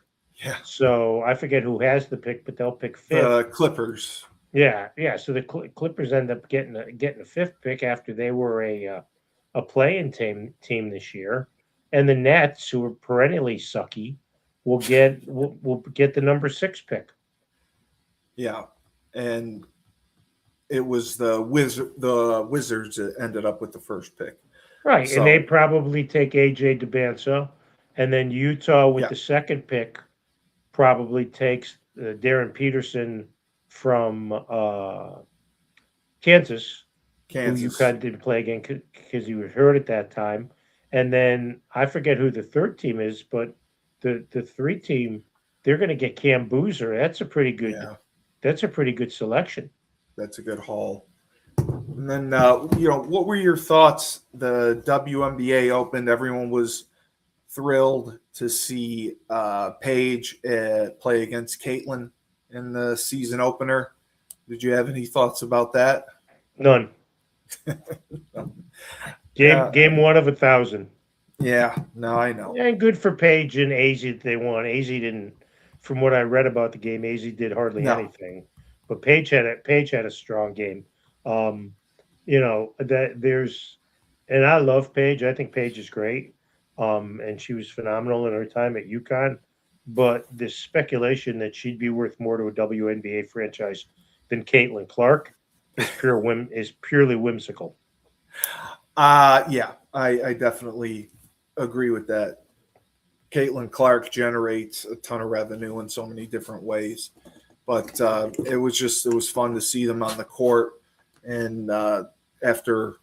Yeah, so I forget who has the pick, but they'll pick fifth. the Clippers. Yeah, yeah. So the Clippers end up getting a fifth pick after they were a playing team this year, and the Nets, who are perennially sucky, will get the number 6 pick. Yeah, and it was the Wizards that ended up with the first pick. Right, and they So probably take AJ DeBanso, and then Utah with yeah, the second pick probably takes Darren Peterson from Kansas, who Kansas. UConn didn't play again because he was hurt at that time. And then I forget who the third team is, but the three team, they're going to get Cam Boozer. Yeah, That's a pretty good selection. that's a good haul. And then what were your thoughts? The WNBA opened. Everyone was thrilled to see Paige play against Caitlin in the season opener. Did you have any thoughts about that? None. Yeah, Game 1 of 1,000. yeah. No, I know. And good for Paige and AZ that they won. AZ didn't, from what I read about the game, AZ did hardly No, anything. But Paige had a strong game. Um, that there's, and I love Paige. I think Paige is great. And she was phenomenal in her time at UConn. But the speculation that she'd be worth more to a WNBA franchise than Caitlin Clark is purely whimsical. yeah, I definitely agree with that. Caitlin Clark generates a ton of revenue in so many different ways, but it was fun to see them on the court, and after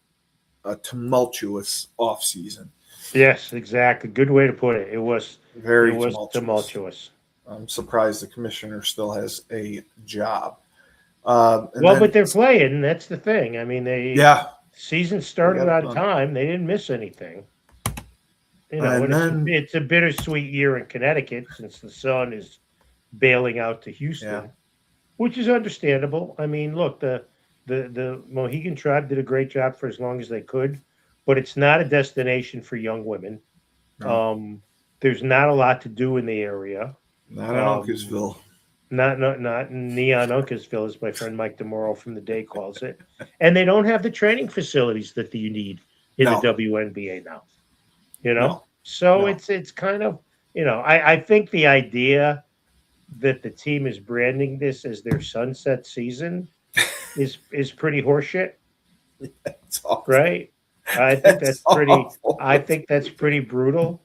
a tumultuous off season. Yes, exactly. Good way to put it. It Very was tumultuous. tumultuous. I'm surprised the commissioner still has a job. And Well, but then, they're playing. That's the thing. I mean, yeah, season they started got it on done. time. They didn't miss anything. And And then, it's a bittersweet year in Connecticut since the sun is bailing out to yeah, Houston, which is understandable. I mean, look, the Mohegan tribe did a great job for as long as they could, but it's not a destination for young women. no, Um, there's not a lot to do in the area. not in Um, Uncasville. not Neon Uncasville, as my friend Mike DeMoro from the day calls it. And they don't have the training facilities that you need in the No, WNBA now. You know, no, so no. it's kind of I think the idea that the team is branding this as their sunset season is pretty horseshit, It's awful. right? I think That's that's pretty. awful. I think that's pretty brutal.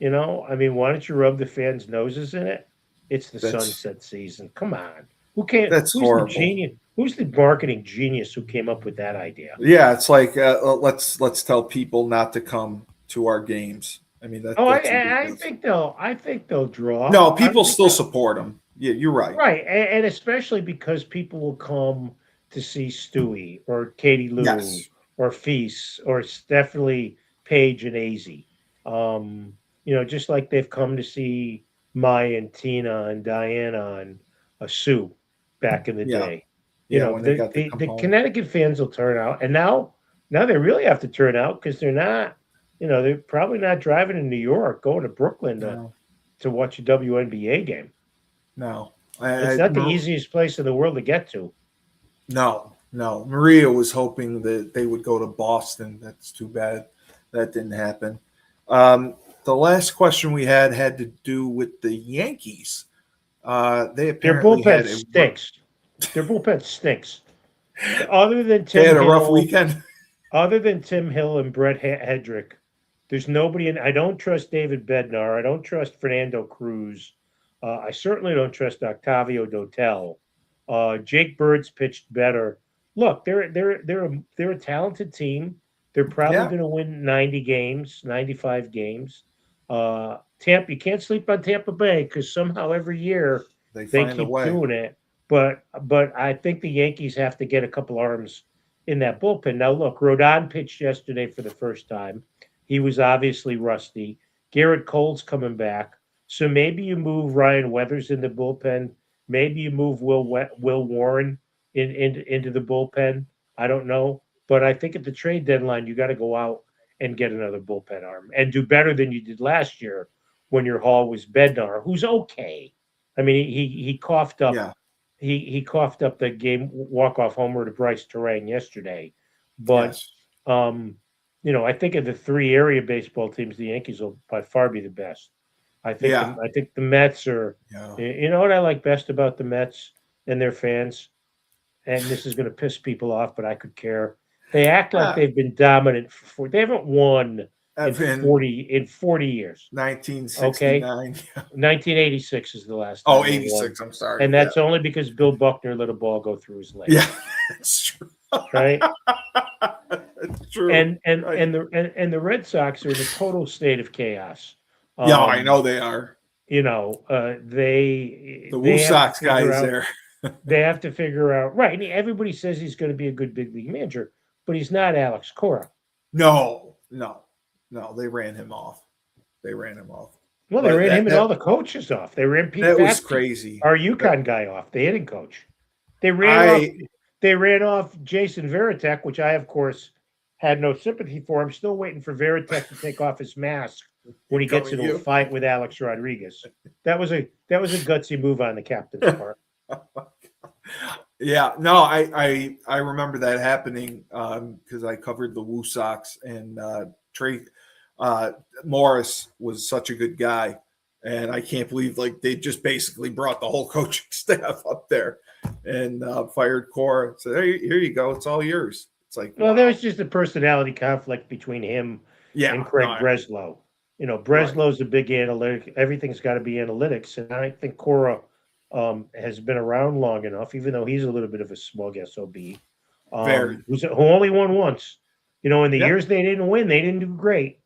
I mean, why don't you rub the fans' noses in it? It's the That's sunset season. Come on, who came? that's Who's the horrible. genius? Who's the marketing genius who came up with that idea? Yeah, it's like let's tell people not to come to our games. I mean Oh, that's ridiculous. I think they'll draw. No, I don't people think still they'll. support them. Yeah, you're right. Right, and especially because people will come to see Stewie or Katie Lou Yes. or Feast or Stephanie Page and Az. Just like they've come to see Maya and Tina and Diana and Sue back in the Yeah. day. Yeah. When they The, got to the come the home. Connecticut fans will turn out, and now they really have to turn out because they're not. They're probably not driving to New York, going to Brooklyn No. to watch a WNBA game. No. It's not the easiest place in the world to get to. No. No. Maria was hoping that they would go to Boston. That's too bad that didn't happen. The last question we had to do with the Yankees. They Their apparently bullpen had stinks. Their bullpen stinks. Other than they Tim had a rough Hill, weekend. other than Tim Hill and Brett Hedrick, there's nobody in. I don't trust David Bednar. I don't trust Fernando Cruz. I certainly don't trust Octavio Dotel. Jake Bird's pitched better. Look, they're a talented team. They're probably Yeah. going to win 90 games, 95 games. Tampa. You can't sleep on Tampa Bay because somehow every year They they find a keep way. doing it. But I think the Yankees have to get a couple arms in that bullpen. Now look, Rodon pitched yesterday for the first time. He was obviously rusty. Garrett Cole's coming back, so maybe you move Ryan Weathers in the bullpen. Maybe you move Will Warren into the bullpen. I don't know, but I think at the trade deadline you got to go out and get another bullpen arm and do better than you did last year when your haul was Bednar, who's okay. I mean, he coughed up Yeah. he coughed up the game walk-off homer to Bryce Terang yesterday. But Yes. I think of the three area baseball teams, the Yankees will by far be the best. I think I think the Mets are. Yeah. You know what I like best about the Mets and their fans, and this is going to piss people off, but I could care. They act like they've been dominant they haven't won in 40 years. 1969. Okay? 1986 is the last Oh, time. 86. I'm sorry. And that's only because Bill Buckner let a ball go through his leg. Yeah, that's true. Right. That's true. And the Red Sox are in a total state of chaos. Yeah, I know they are. The Woo Sox guys there. They have to figure out right. And everybody says he's going to be a good big league manager, but he's not Alex Cora. No. They ran him off. Well, they ran him and all the coaches off. They ran Pete. That Fasky, was crazy. Our UConn guy off, the hitting coach. They ran off Jason Varitek, which I, of course, had no sympathy for. I'm still waiting for Varitek to take off his mask when he gets into a fight with Alex Rodriguez. That was a gutsy move on the captain's part. Yeah, no, I remember that happening because I covered the Woo Sox, and Trey Morris was such a good guy, and I can't believe they just basically brought the whole coaching staff up there and fired Cora. So here you go, it's all yours. It's like, well, there's just a personality conflict between him and Craig Breslow. Breslow's a big analytic. Everything's got to be analytics, and I think Cora has been around long enough, even though he's a little bit of a smug SOB, who only won once. In the years they didn't win, they didn't do great.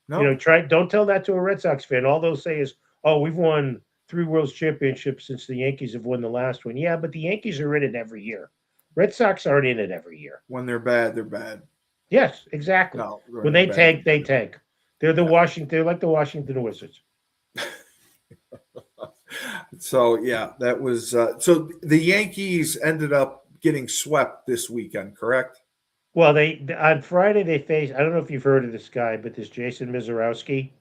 No. Don't tell that to a Red Sox fan. All they'll say is, "Oh, we've won 3 World Championships since the Yankees have won the last one." Yeah, but the Yankees are in it every year. Red Sox aren't in it every year. When they're bad, they're bad. Yes, exactly. No, when they tank, they tank. They're They're like the Washington Wizards. So that was so the Yankees ended up getting swept this weekend, correct? Well, on Friday they faced. I don't know if you've heard of this guy, but this Jason Mizorowski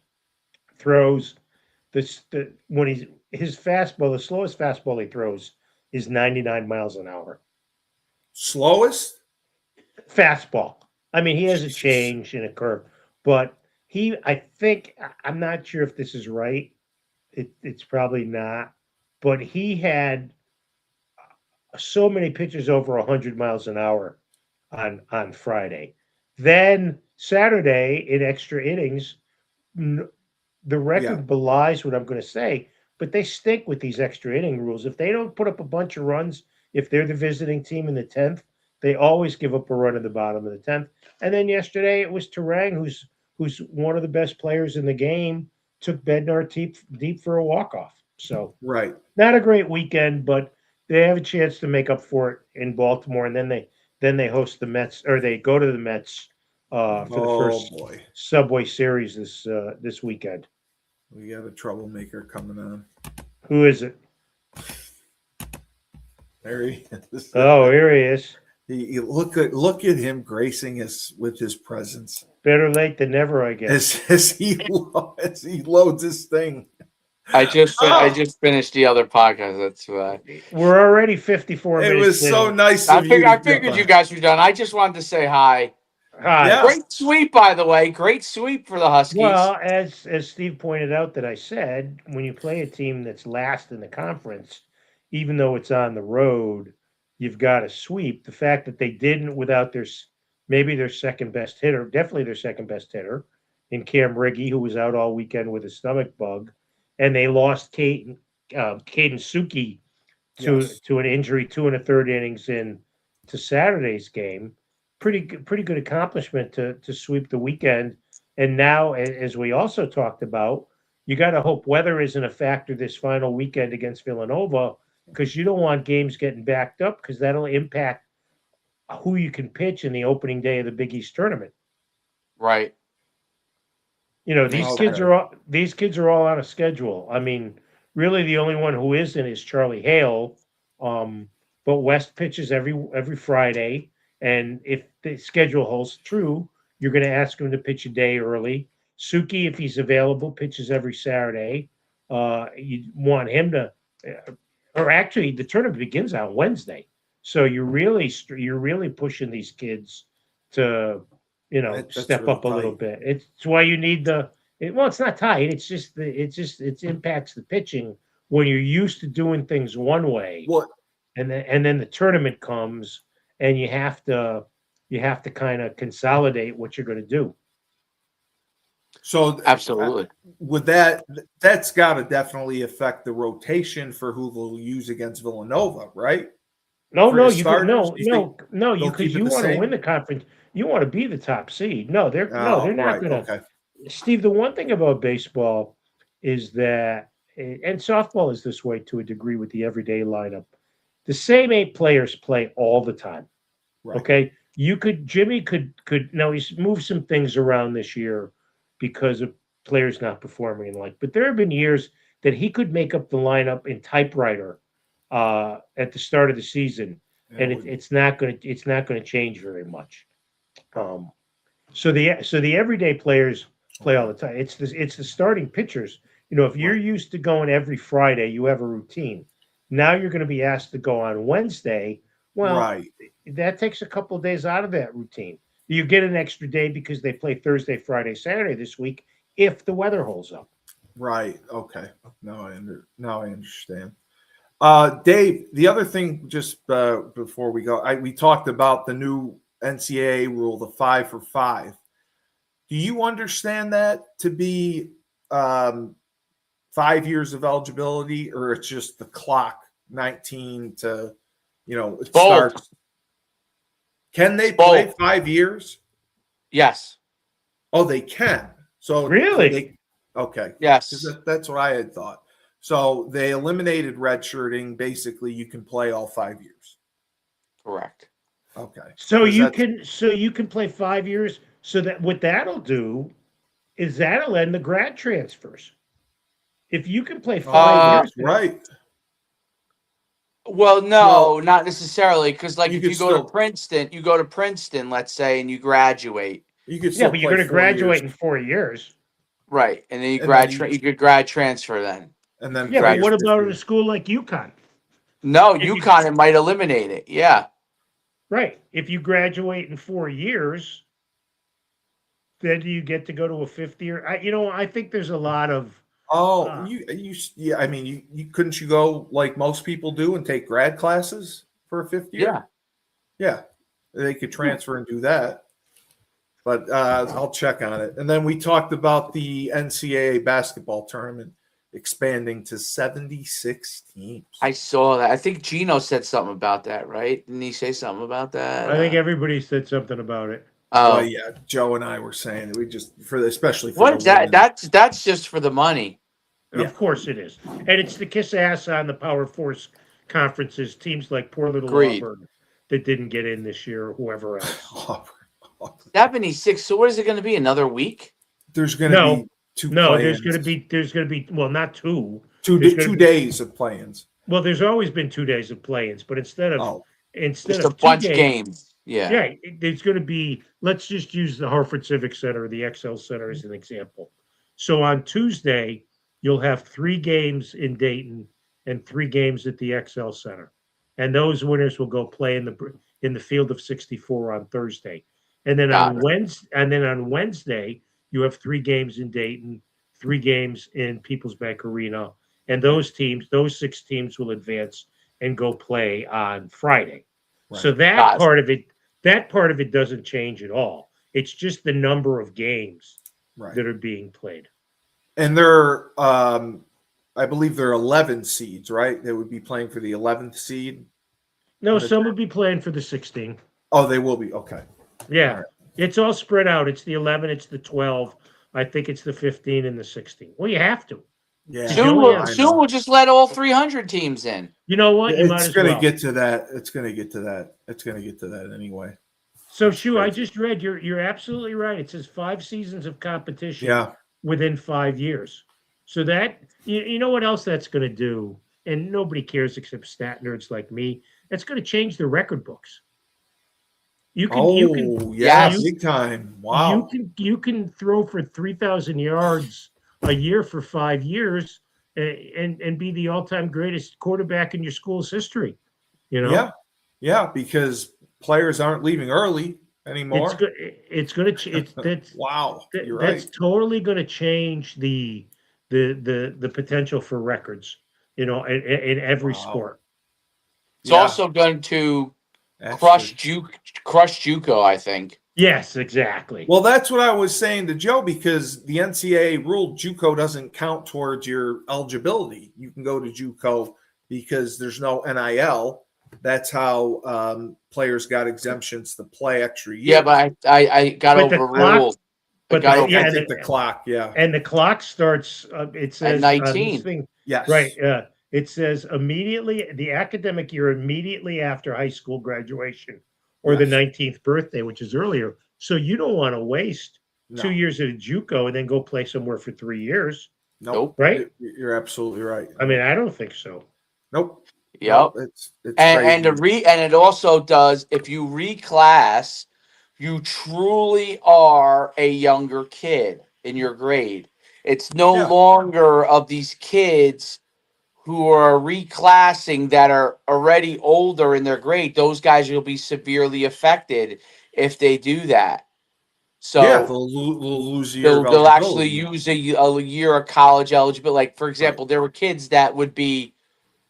throws his fastball. The slowest fastball he throws is 99 miles an hour. Slowest fastball. I mean, he has a change and a curve, but I'm not sure if this is right. It's probably not, but he had so many pitches over 100 miles an hour on Friday. Then Saturday in extra innings, the record belies what I'm going to say, but they stink with these extra inning rules. If they don't put up a bunch of runs, if they're the visiting team in the 10th, they always give up a run in the bottom of the 10th. And then yesterday it was Terang, who's one of the best players in the game, took Bednar deep for a walk-off. So not a great weekend, but they have a chance to make up for it in Baltimore, and then they host the Mets, or they go to the Mets for the first Subway Series this weekend. We got a troublemaker coming on. Who is it? There he is. Oh, here he is. Look at him gracing us with his presence. Better late than never, I guess. As he loads his thing. I just finished the other podcast. That's why we're already 54 minutes. It was in. so nice. I figured you guys were done. I just wanted to say hi. Hi. Yeah. Great sweep, by the way. Great sweep for the Huskies. Well, as Steve pointed out, that I said, when you play a team that's last in the conference, even though it's on the road, you've got to sweep. The fact that they didn't without their second best hitter, definitely their second best hitter, in Cam Riggy, who was out all weekend with a stomach bug, and they lost Caden Suki to an injury 2 1/3 innings to Saturday's game. Pretty good accomplishment to sweep the weekend. And now, as we also talked about, you got to hope weather isn't a factor this final weekend against Villanova, because you don't want games getting backed up, because that'll impact who you can pitch in the opening day of the Big East tournament. Right. You know, these Okay. kids are all on a schedule. I mean, really, the only one who isn't is Charlie Hale. But West pitches every Friday, and if the schedule holds true, you're going to ask him to pitch a day early. Suki, if he's available, pitches every Saturday. You want him to, or actually, the tournament begins on Wednesday, so you're really pushing these kids to, That's step really up a little tight. bit. It's why you need well, it's not tight. It's just it impacts the pitching when you're used to doing things one way, What? and then the tournament comes, and you have to kind of consolidate what you're going to do. So Absolutely. with that's got to definitely affect the rotation for who they'll use against Villanova, right? No, For no, the you starters, no, you think no, they'll because keep it you the want to same? win the conference. You want to be the top seed. No, they're Oh, not right. going to. Okay. Steve, the one thing about baseball is that, and softball is this way to a degree with the everyday lineup. The same 8 players play all the time. Right. Okay, Jimmy could now he's moved some things around this year because of players not performing but there have been years that he could make up the lineup in typewriter at the start of the season, and it's not going to change very much. So the everyday players play all the time. It's the starting pitchers. If you're used to going every Friday, you have a routine. Now you're going to be asked to go on Wednesday. Well, right. That takes a couple of days out of that routine. You get an extra day because they play Thursday, Friday, Saturday this week if the weather holds up. Right. Okay. Now I understand. Dave, the other thing, just before we go, we talked about the new NCAA rule, the 5 for 5. Do you understand that to be 5 years of eligibility, or it's just the clock 19 to, it Both. starts? Can they play Both. 5 years? Yes. Oh, they can. So Really? Okay. Yes. That's what I had thought. So they eliminated redshirting. Basically, you can play all 5 years. Correct. Okay. So you can play 5 years. So that what that'll do is that'll end the grad transfers. If you can play 5 years, right. Well, no, not necessarily, because if you still go to Princeton, let's say, and you graduate. You could still but you're going to graduate in 4 years. Right, and then you could grad transfer then. And then but what about a school like UConn? No, UConn it might eliminate it. Yeah. Right. If you graduate in 4 years, then do you get to go to a 5th year? I think there's a lot of. I mean, you couldn't you go like most people do and take grad classes for a 5th year? Yeah, they could transfer and do that. But I'll check on it. And then we talked about the NCAA basketball tournament expanding to 76 teams. I saw that. I think Gino said something about that, right? Didn't he say something about that? I think everybody said something about it. Oh, well, yeah. Joe and I were saying we just especially for what is that? That's just for the money. Of course it is, and it's the kiss ass on the Power Force conferences. Teams like poor little Auburn that didn't get in this year, or whoever else. 76. So what is it going to be? Another week? There's going to be 2. No, there's going to be. Well, not 2. 2 days of play-ins. Well, there's always been 2 days of play-ins, but instead of just a bunch of games. Yeah. Yeah, there's going to be. Let's just use the Hartford Civic Center, the XL Center, as an example. So on Tuesday, you'll have 3 games in Dayton and 3 games at the XL Center, and those winners will go play in the field of 64 on Thursday. And then on Wednesday, you have 3 games in Dayton, 3 games in People's Bank Arena, and those 6 teams will advance and go play on Friday. Right. So that part of it doesn't change at all. It's just the number of games that are being played. And they're, I believe they're 11 seeds, right? They would be playing for the 11th seed. No, some would be playing for the 16. Oh, they will be. Okay. Yeah, It's all spread out. It's the 11, it's the 12. I think it's the 15 and the 16. Well, you have to. Yeah, Soon we'll just let all 300 teams in. You know what? You might it's as going to well. get to that. It's going to get to that. It's going to get to that anyway. So, Shu, I just read. You're absolutely right. It says 5 seasons of competition Yeah. within 5 years. So that you know what else that's going to do, and nobody cares except stat nerds like me. That's going to change the record books. You can Yes. Big time. Wow. you can throw for 3,000 yards a year for 5 years and be the all-time greatest quarterback in your school's history. You know? Yeah, because players aren't leaving early anymore. It's going to that's wow. You're that's right. totally going to change the potential for records, in every sport. It's also going to crush JUCO, I think. Yes, exactly. Well, that's what I was saying to Joe, because the NCAA ruled JUCO doesn't count towards your eligibility. You can go to JUCO because there's no NIL. That's how players got exemptions to play extra years. Yeah, but I got overruled. I think the clock, and the clock starts. It says at 19. Yes, right. It says immediately the academic year immediately after high school graduation or the 19th birthday, which is earlier. So you don't want to waste 2 years at a JUCO and then go play somewhere for 3 years. Nope. Right? You're absolutely right. I mean, I don't think so. Nope. Yep. Nope. It's and it also does, if you reclass, you truly are a younger kid in your grade. It's no longer of these kids who are reclassing that are already older in their grade. Those guys will be severely affected if they do that. So they'll lose a year of they'll actually eligibility. use a year of college eligibility. Like, for example, there were kids that would be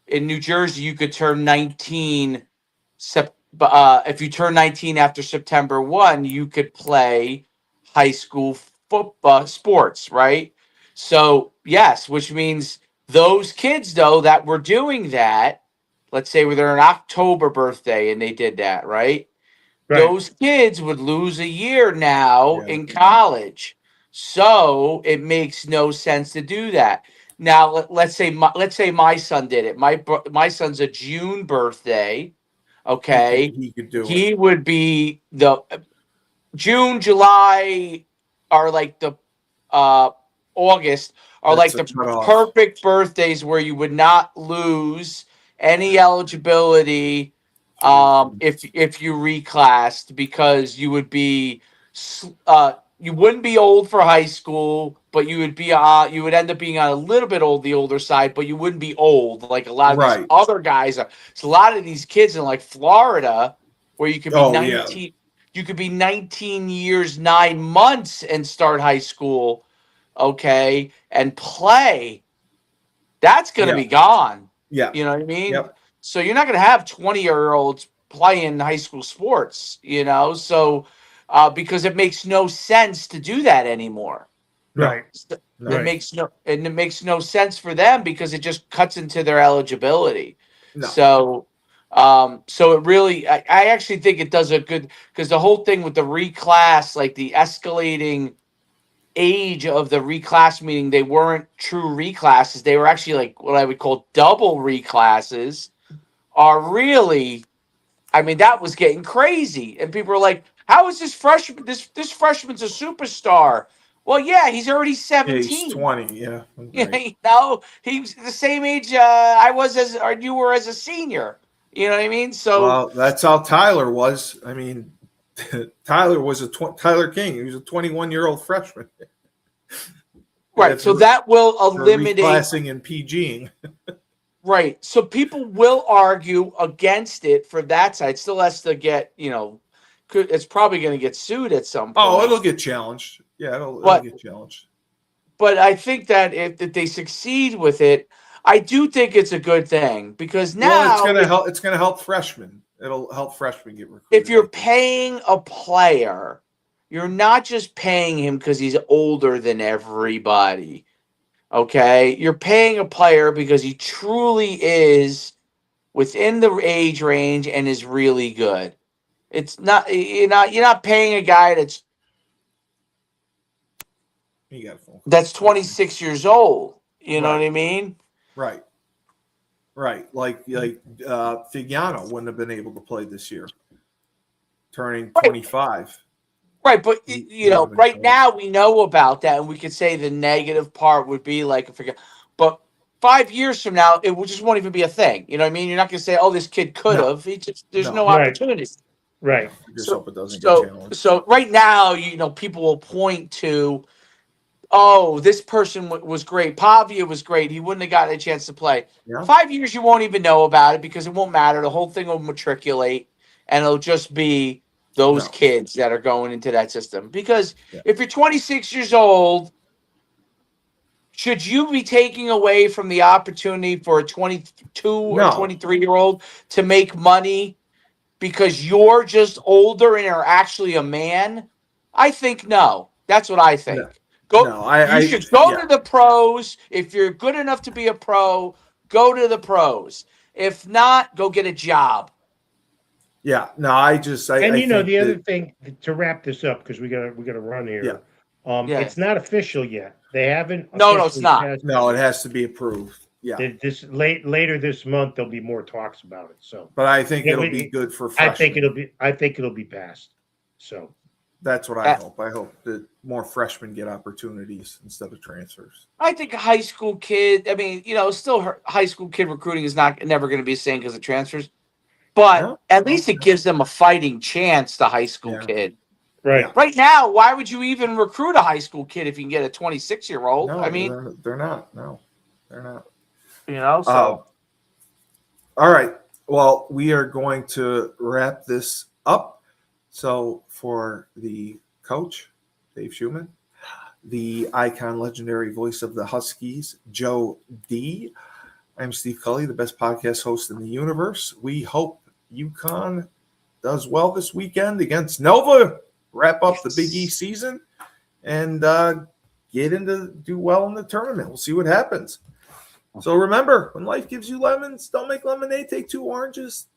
in New Jersey. You could turn 19. If you turn 19 after September 1, you could play high school football sports, right? So yes, which means those kids, though, that were doing that, let's say they're an October birthday and they did that, right? Those kids would lose a year now in college. So it makes no sense to do that. Now, let's say my son did it. My son's a June birthday. Okay, he could do it. He would be the June, July, or like the August are like the perfect birthdays where you would not lose any eligibility if you reclassed, because you would be you wouldn't be old for high school, but you would end up being on a little bit the older side, but you wouldn't be old like a lot of these other guys are. So a lot of these kids in like Florida, where you could be 19, you could be 19 years 9 months and start high school, okay, and play. That's going to be gone. Yeah, you know what I mean. Yep. So you're not going to have 20-year-olds playing high school sports, so because it makes no sense to do that anymore. Right. It makes no sense for them because it just cuts into their eligibility. No. So it really, I actually think it does a good, because the whole thing with the reclass, like the escalating age of the reclass, meaning they weren't true reclasses, they were actually like what I would call double reclasses, are really, I mean, that was getting crazy. And people were like, how is this freshman? This freshman's a superstar. Well, yeah, he's already 17. He's 20, yeah. Right. He's the same age I was or you were as a senior. You know what I mean? So that's how Tyler was. I mean, Tyler was Tyler King. He was a 21-year-old freshman. Right. So that will eliminate reclassing and PGing. Right. So people will argue against it for that side. Still has to get, it's probably going to get sued at some point. Oh, it'll get challenged. Yeah, it'll get challenged. But I think that if they succeed with it, I do think it's a good thing, because now it's going to help freshmen. It'll help freshmen get recruited. If you're paying a player, you're not just paying him because he's older than everybody. Okay, you're paying a player because he truly is within the age range and is really good. It's not you're not paying a guy that's He got a phone call. That's 26 years old. You know what I mean? Right. Right. Like Figiano wouldn't have been able to play this year, turning 25. Right, but right now we know about that, and we could say the negative part would be like, but 5 years from now, it just won't even be a thing. You know what I mean? You're not going to say, "Oh, this kid could have." There's no opportunity. Right. Just hope it doesn't get challenged. So right now, people will point to, "Oh, this person was great. Pavia was great. He wouldn't have gotten a chance to play." Yeah. 5 years, you won't even know about it because it won't matter. The whole thing will matriculate, and it'll just be those kids that are going into that system. Because if you're 26 years old, should you be taking away from the opportunity for a 22 or 23-year-old to make money because you're just older and are actually a man? I think no. That's what I think. You should go to the pros. If you're good enough to be a pro, go to the pros. If not, go get a job. Yeah, no, the other thing to wrap this up, because we gotta run here. It's not official yet. They haven't. No, it's not. No, it has to be approved. Yeah. Later this month there'll be more talks about it. So, but I think it'll be good for freshmen. I think it'll be passed. So that's what I hope. I hope that more freshmen get opportunities instead of transfers. I think a high school kid. I mean, still high school kid recruiting is never going to be the same because of transfers. But at least it gives them a fighting chance, the high school kid. Right. Right now, why would you even recruit a high school kid if you can get a 26-year-old? No, I mean, they're not. No, they're not. So. All right. Well, we are going to wrap this up. So for the coach, Dave Schumann, the icon, legendary voice of the Huskies, Joe D. I'm Steve Cully, the best podcast host in the universe. We hope UConn does well this weekend against Nova, wrap up the Big East season, and do well in the tournament. We'll see what happens. So remember, when life gives you lemons, don't make lemonade. Take 2 oranges.